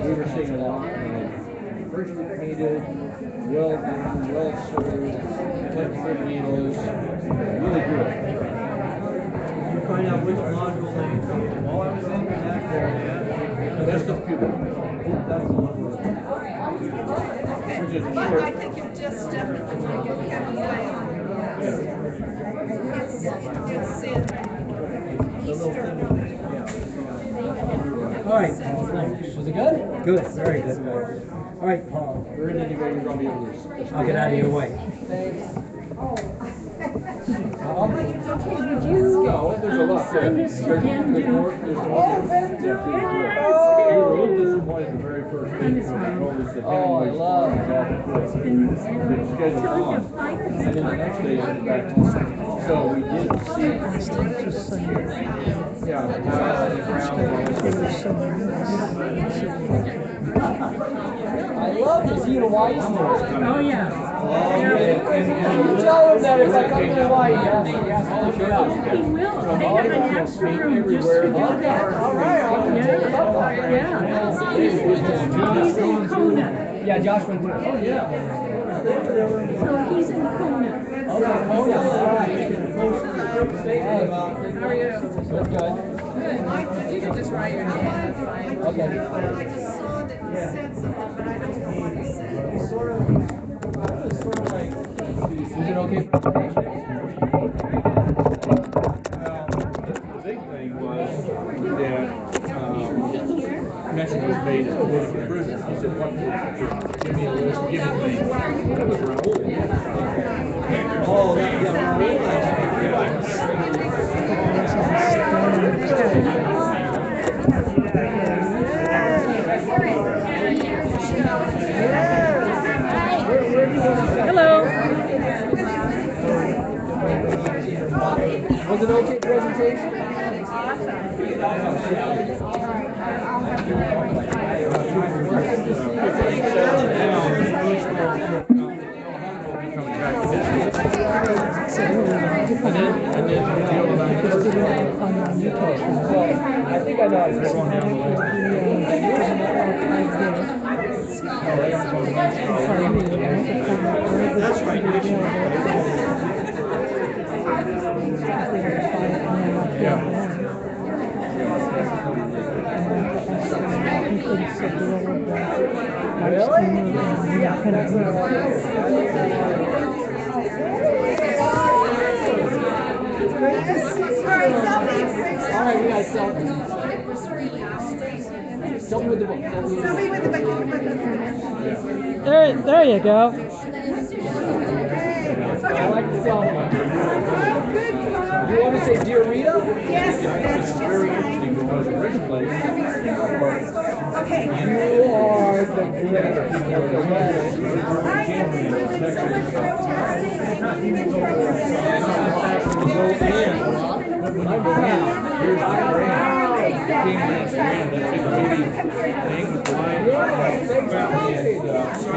We were seeing a lot. Richly painted, well done, well served, touch needles, really good. You find out which module they, while I was in that area. That's the computer. That's the one where. Which is But short. I think you just definitely get Kevin's way on. All right, Paul, thanks. Was it good? Good, very good. All right, Paul, if there is anybody you're going to be able to. I'll get out of your way. Thanks. Would you No, there's a lot there. sign this again, There's too? more, there's more. Yes. We were a little disappointed the very first day because they told us that Hemingway's farm was off the cliff. It's scheduled on. And then the next day it was back on. So we did see, yeah, the house and the ground. I love to see Hawaii stories. Oh, yeah. And you tell them that if I come to Hawaii, you ask all the shows. He will. They have an extra room just to do that. All right, Yeah. He's in Kona. yeah, Josh went through. Oh, yeah. So he's in Kona. Okay, all right. How are you? Good, good. You can just write your name. That's fine. Okay. I just saw that you said something, but I don't know what you said. It's sort of like, is it okay for presentation? The big thing was that mention was made of political prisoners. He said, what, give me a list, give it to me. That was Raul. Oh, yeah, Hello. Was it okay presentation? I think I know how to do That's right. He thinks of the role of the live streamer and independent media. All right, we got selfies. Selfie with the book. Selfie with the book. There you go. I like the selfie. You want to say Dear Rita? Yes, that's just very interesting because originally, okay. You are the greatest.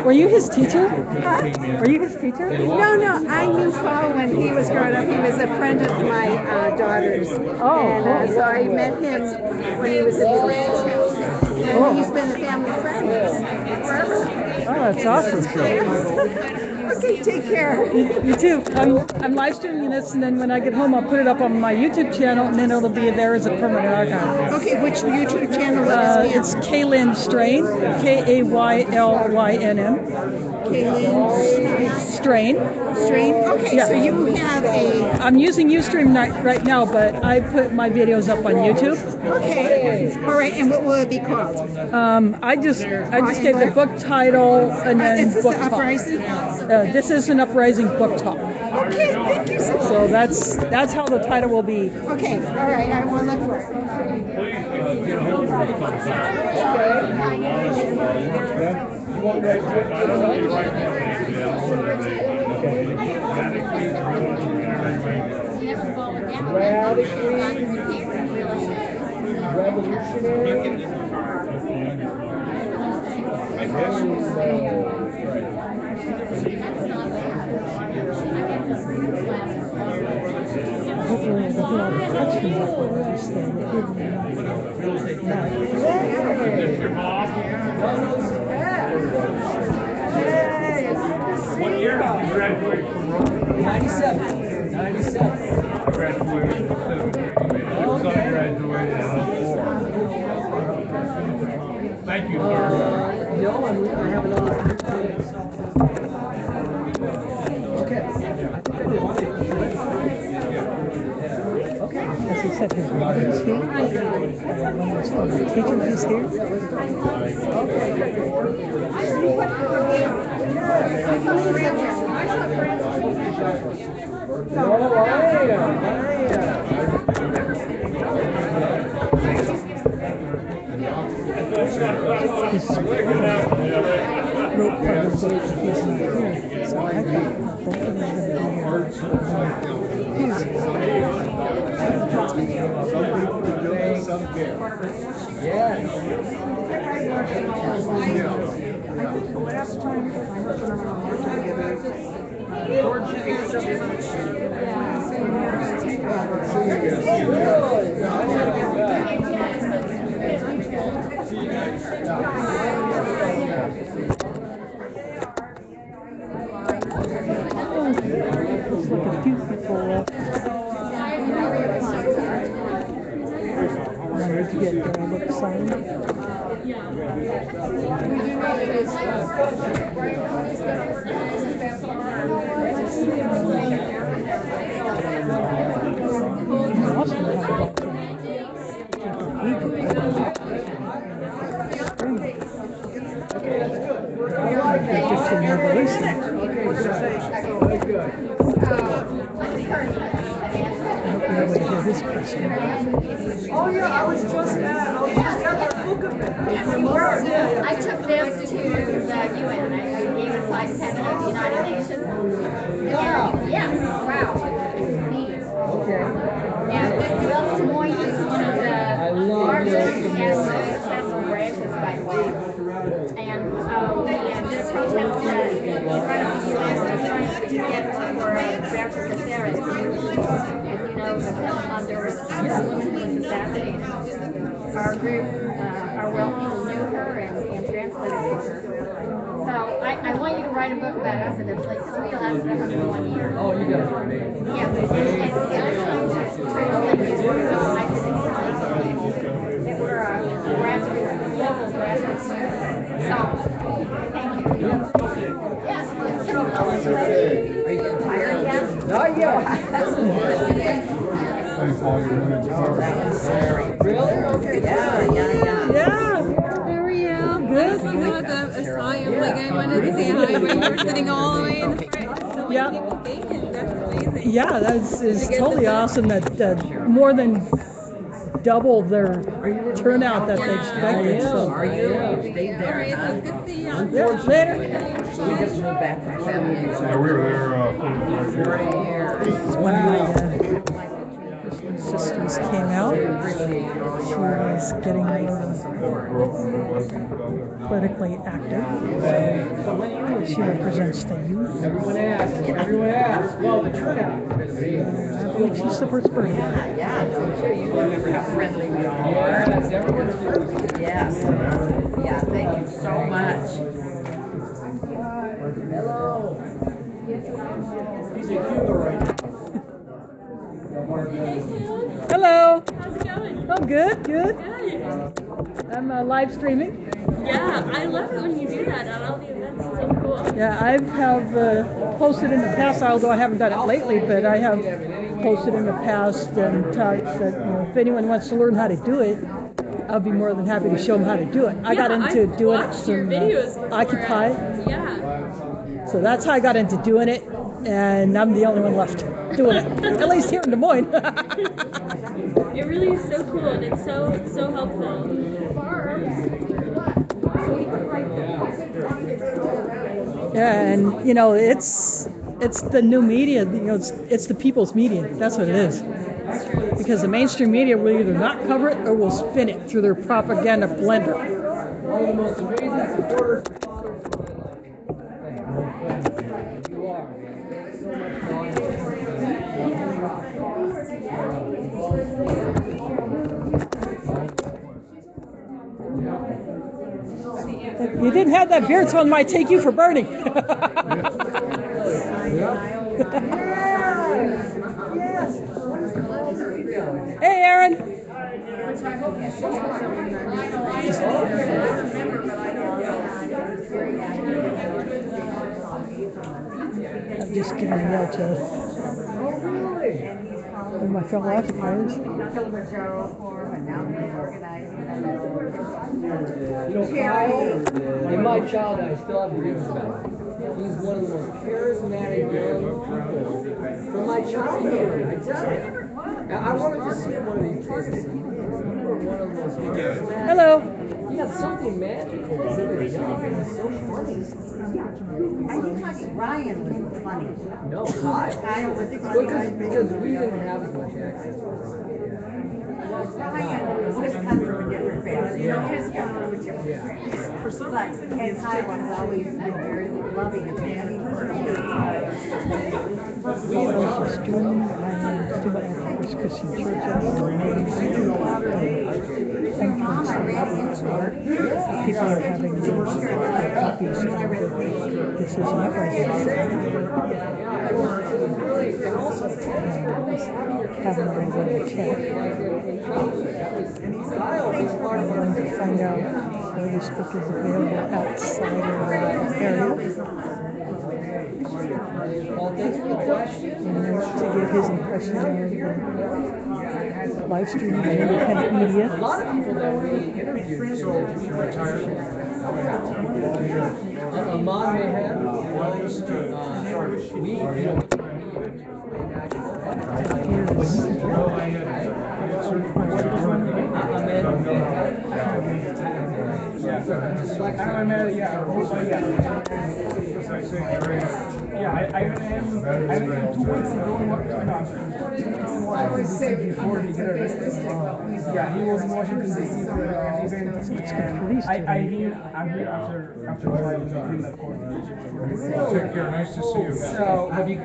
Were you his teacher? Were you his teacher? No, I knew Paul when he was growing up. He was a friend of my daughter's. Oh, and so I met him when he was in middle school. And he's been a family friend forever. Oh, that's awesome. Okay, take care. You too. I'm live streaming this, and then when I get home, I'll put it up on my YouTube channel, and then it'll be there as a permanent archive. Okay, which YouTube channel It's Kaylyn Strain, Kaylynn. Kaylyn Strain. Okay, Yeah. so you have a... I'm using Ustream right now, but I put my videos up on YouTube. Okay. All right, and what will it be called? I just gave the book title and then is this book the talk. Uprising? This is an Uprising book talk. Okay, thank you so much. So that's how the title will be. Okay, all right, I will look for it. Hopefully, the whole touching up with this thing. What year did you graduate from Rome? 97. I graduated in 70. My son graduated in 04. Thank you, sir. No, I have another. Okay. As he said, his mother's here. The teacher is here. His wrote part of the book. He's not here. So I got both of them going to be here. Some care. Yes. Last time my husband and I worked together, George ate something. Looks like a few people wanted to get their book signed. Just an evolution. I hope you're able to hear this question. Oh yeah, I was just at their book event. I took them to the UN. I gave it like 10 of the United Nations. Wow. Yeah, wow. Neat. Okay. And Will Moyes is one of the largest and most successful branches, by the way. And we just helped them to in front of the UN. They're trying to get for Roberta Caceres. And you know, the Honduras woman who was assassinated. Our group, our well people knew her and translated for her. So I want you to write a book about us, and it's like 3 lessons in 1 year. Oh, you guys are amazing. Yeah, and that we're a grassroots, local grassroots movement. So, thank you. Yes. Are you getting tired yet? Not yet. Really? Okay. Yeah. How are you? Good. You know the I am like I wanted to say hi, but you're sitting all the way in the front. So many people came in. That's amazing. Yeah, that's is totally awesome that more than double their turnout that they expected. So. Are you? Stayed there. All right, so good to see you. Yeah, later. We just moved back from 7 years. Yeah, we were there, This is when my sisters came out. She was getting politically active. She represents the youth. Everyone asks. Well, the turnout has been amazing. She supports Bernie. Yeah, don't you? You remember how friendly we all were. Yes, everyone's friendly. Yes. Yeah, thank you so much. Hello. Hello. How's it going? Oh, good. Good. I'm live streaming. Yeah, I love it when you do that at all the events. It's so cool. Yeah, I have posted in the past, although I haven't done it lately, but I have posted in the past and talked that if anyone wants to learn how to do it, I'll be more than happy to show them how to do it. I got into doing it from Occupy. Yeah. So that's how I got into doing it, and I'm the only one left doing it, at least here in Des Moines. It really is so cool, and it's so helpful. Yeah, and it's the new media. It's the people's media. That's what it is. Because the mainstream media will either not cover it or will spin it through their propaganda blender. One of the most amazing supporters. You are, man. Thanks so much for all If you didn't have that beard, someone might take you for Bernie. Hey, Aaron. I'm just giving a note to my fellow occupiers. Kyle, in my childhood, I still have dreams about him. He's one of the most charismatic young people from my childhood, I tell you. I wanted to see one of these days. You were one of those charismatic. Hello. You got something magical when you were young. It was so funny. I think Ryan was funny. No, Kyle was funny. Because we didn't have as much access to Ryan. Ryan just comes from a different family. You know, his comes from a different family. And Kyle has always been very loving and family. Mom, I ran into her. People are having copies of this is Uprising. Having a little bit of a chat. I'm going to find out where this book is available outside of the area. And to get his impression of the live streaming and independent media. A lot of people that we interviewed Ahmad Mayhem, I met him 2 weeks ago in Washington. I was said before he got arrested. Yeah, he was in Washington D.C. for an event, and I'm here after a while in the court. Take care. Nice to see you. So, were you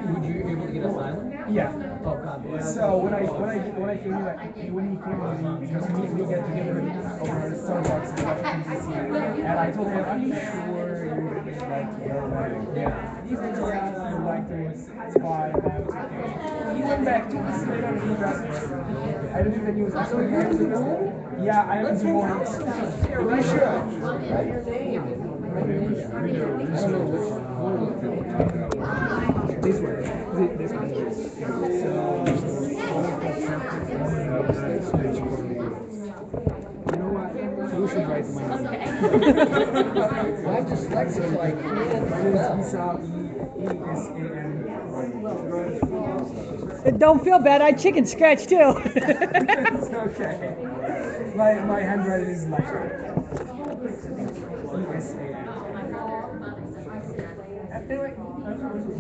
able to get asylum? Yeah. Oh, God. So when I came here, when he came with me, because we get together over Starbucks in Washington D.C. And I told him, are you sure you would really like to go back? Yeah. He said, yeah, I would like to. It's fine. And I was okay. He went back 2 weeks later and he got, I don't think the news. I saw him. Yeah, I am in Des Moines. You should. Write your name. I don't know which one. This one. This one. You know what? You should write my name. I'm dyslexic, so I can't spell. Don't feel bad. I chicken scratch too. It's okay. My handwriting is like ESAN. Anyway,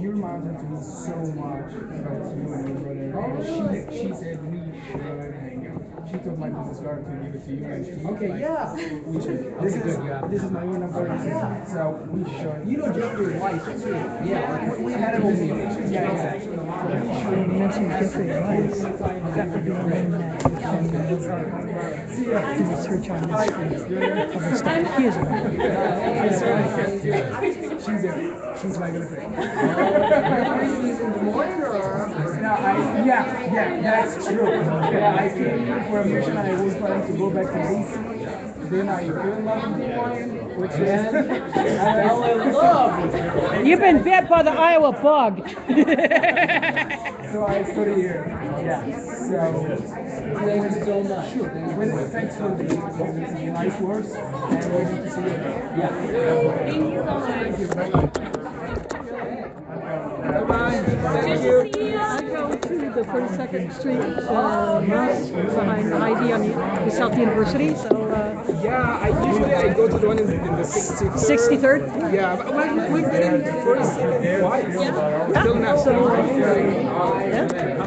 your mom told me so much about you and your brother. She said we should hang out. She told my business card to give it to you and she Okay, yeah. We should. This is my own number. So we should. You don't just your wife. Yeah. We had a whole meeting. Yeah, exactly. You mentioned Jeffrey Rice. That would be the name that you can do research on this other stuff. He is a She's my girlfriend. Yeah, that's true. Yeah, I came here for a mission and I was planning to go back to DC. Then I fell in love with Des Moines, which is I fell in love. You've been bit by the Iowa bug. So I study here. Yeah. So thank you so much. Sure. Thanks for the nice words and waiting to see you. Yeah. Thank you so much. Thank you very much. Thank you. I go to the 42nd Street behind Ivy on the South University. So yeah, I usually go to the one in the 63rd. 63rd? Yeah, but we've been in 42nd twice. Yeah. Still not. So,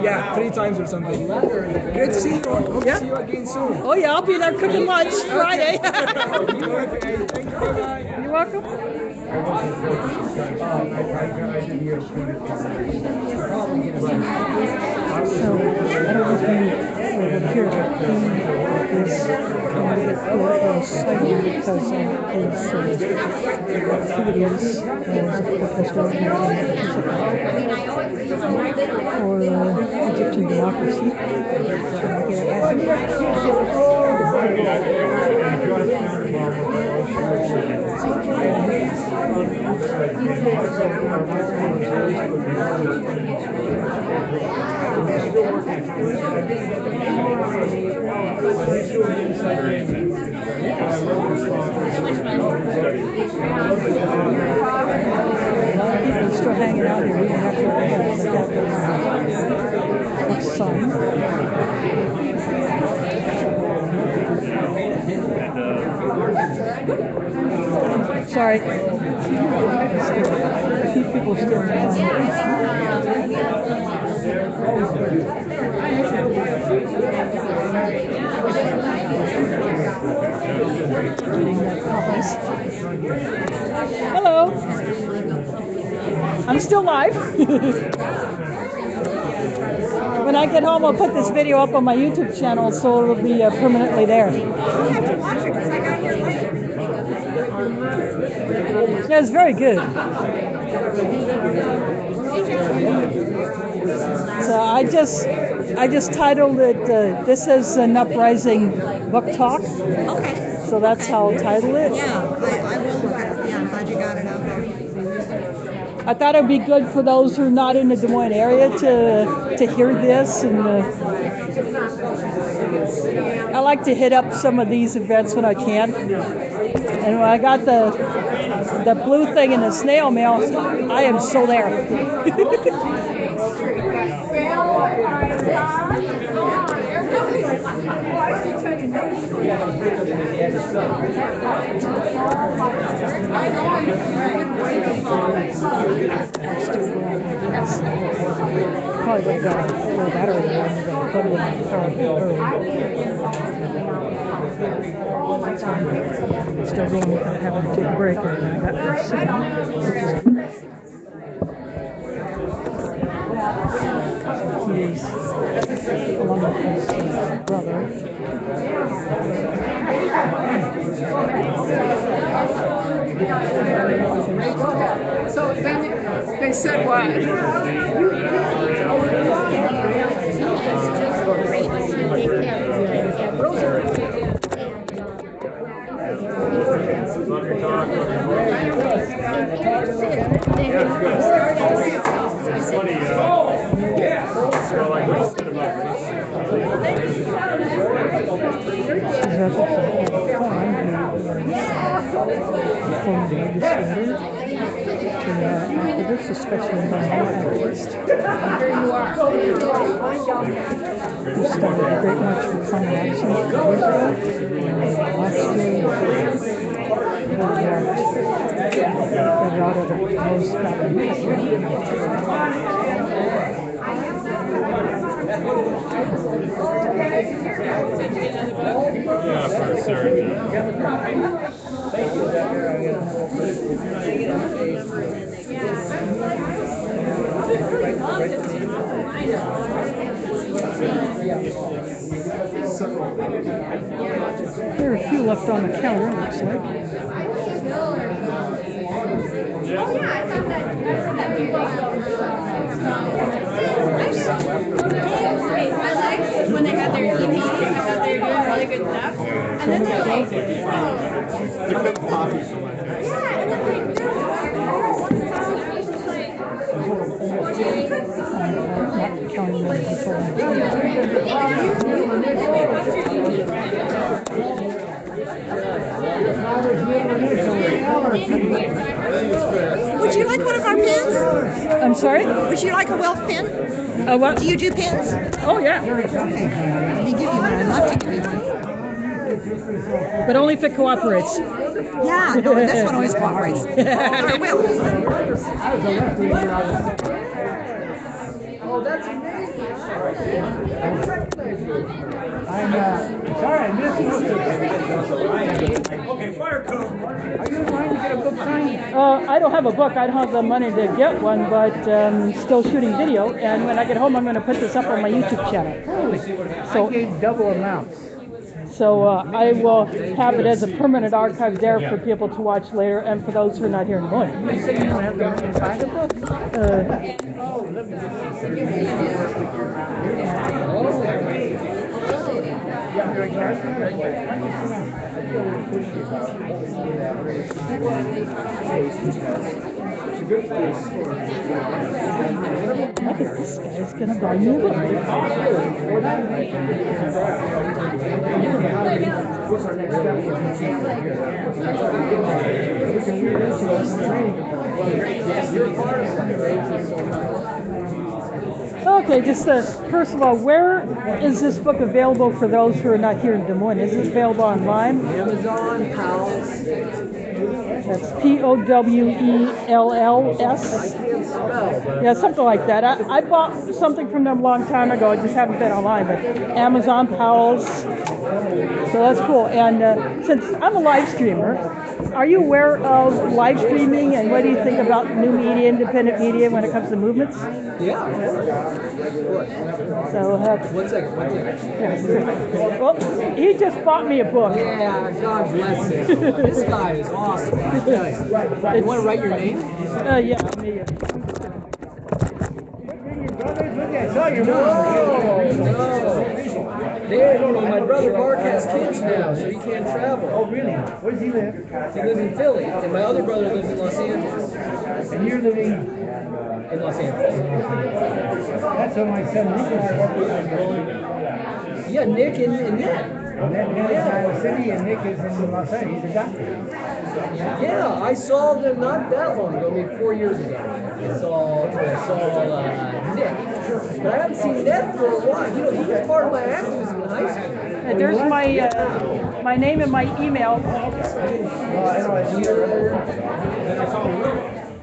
yeah, 3 times or something. Good to see you. Hope to see you again soon. Oh yeah, I'll be there cooking lunch Friday. Okay, thank you. Bye-bye. You're welcome. So, I don't know if you will hear that he is a little bit excited because of his activities as a professor for Egyptian democracy. People still hanging out here even after the sun. Sorry. A few people still Hello. I'm still live. When I get home, I'll put this video up on my YouTube channel so it'll be permanently there. Yeah, it's very good. So I just titled it, this is an Uprising book talk. Okay. So that's how I'll title it. Yeah, I will look at it. Yeah, I'm glad you got it out there. I thought it'd be good for those who are not in the Des Moines area to hear this, and I like to hit up some of these events when I can. And when I got the blue thing in the snail mail, I am so there. Probably would have got a little battery there and we're going to put it in the car. Still going without having to take a break. I got this sitting, which is good. series along with his brother. So then they said what? Activist, especially environmental activist. We started a great march for climate action 2 years ago. Last year, the route of the most gotten Yeah, for surgery. Thank you. There are a few left on the counter, looks like. I liked when they got their EP, I thought they were doing really good stuff. And then they're like, Counting more people. Would you like one of our pins? I'm sorry? Would you like a Wealth pin? What? Do you do pins? Oh, yeah. Okay. Let me give you one. I'd love to give you one. But only if it cooperates. Yeah, no, this one always cooperates. Or it will. Oh, that's amazing. I'm sorry I missed it. Okay, fire code. Are you trying to get a book signed? I don't have a book. I don't have the money to get one, but still shooting video. And when I get home, I'm going to put this up on my YouTube channel. So I gave double amounts. So I will have it as a permanent archive there for people to watch later, and for those who are not here in the morning. You say you don't have the money to buy the book? Oh, let me this guy's gonna buy me a book. What's our next Okay, just first of all, where is this book available for those who are not here in Des Moines? Is it available online? Amazon, Pals. That's Powells. I can't spell. Yeah, something like that. I bought something from them a long time ago. I just haven't been online, but Amazon, Powell's. So that's cool. And since I'm a live streamer, are you aware of live streaming and what do you think about new media, independent media when it comes to movements? Yeah. So, one second. Well, he just bought me a book. Yeah, God bless him. This guy is awesome. I tell you. You want to write your name? Yeah, me. No. My brother Mark has kids now, so he can't travel. Oh, really? Where does he live? He lives in Philly, and my other brother lives in Los Angeles. And you're living in Los Angeles. That's what my son Nick and I work with. Yeah, Nick and Ned. Ned is in Iowa City, and Nick is in Los Angeles. He's a doctor. Yeah, I saw them not that long ago, maybe 4 years ago. I saw Nick. But I haven't seen Ned for a while. You know, he was part of my activism in high school. And there's my name and my email.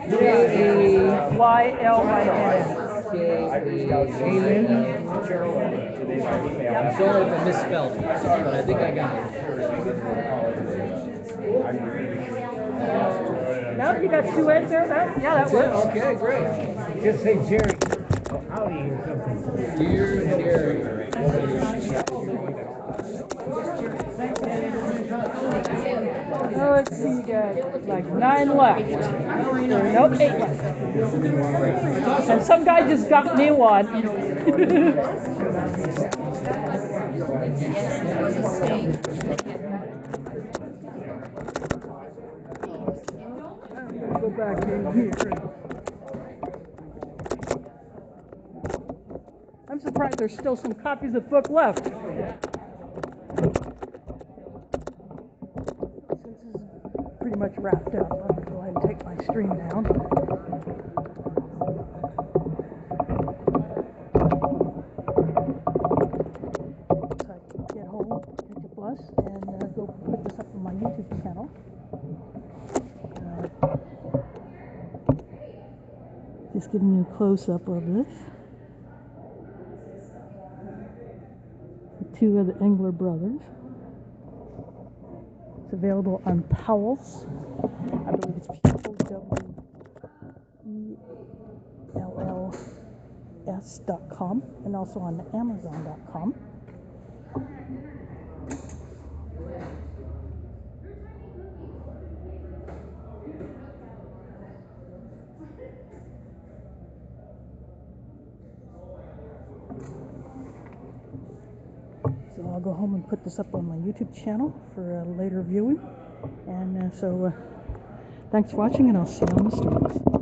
J-A-Y-L-Y-N. I'm sorry if I misspelled it, but I think I got it. No, you got 2 N's there? Yeah, that works. Okay, great. Just say Jerry. Oh, let's see, you got like 9 left. Nope, 8 left. And some guy just got me one. Go back in here. I'm surprised there's still some copies of the book left. Since this is pretty much wrapped up, I'm going to go ahead and take my stream down. So I can get home, catch a bus, and go put this up on my YouTube channel. Just giving you a close-up of this. The 2 of the Engler brothers. It's available on Powell's. I believe it's POWELLS.com and also on Amazon.com. So I'll go home and put this up on my YouTube channel for later viewing. And thanks for watching, and I'll see you on the streets.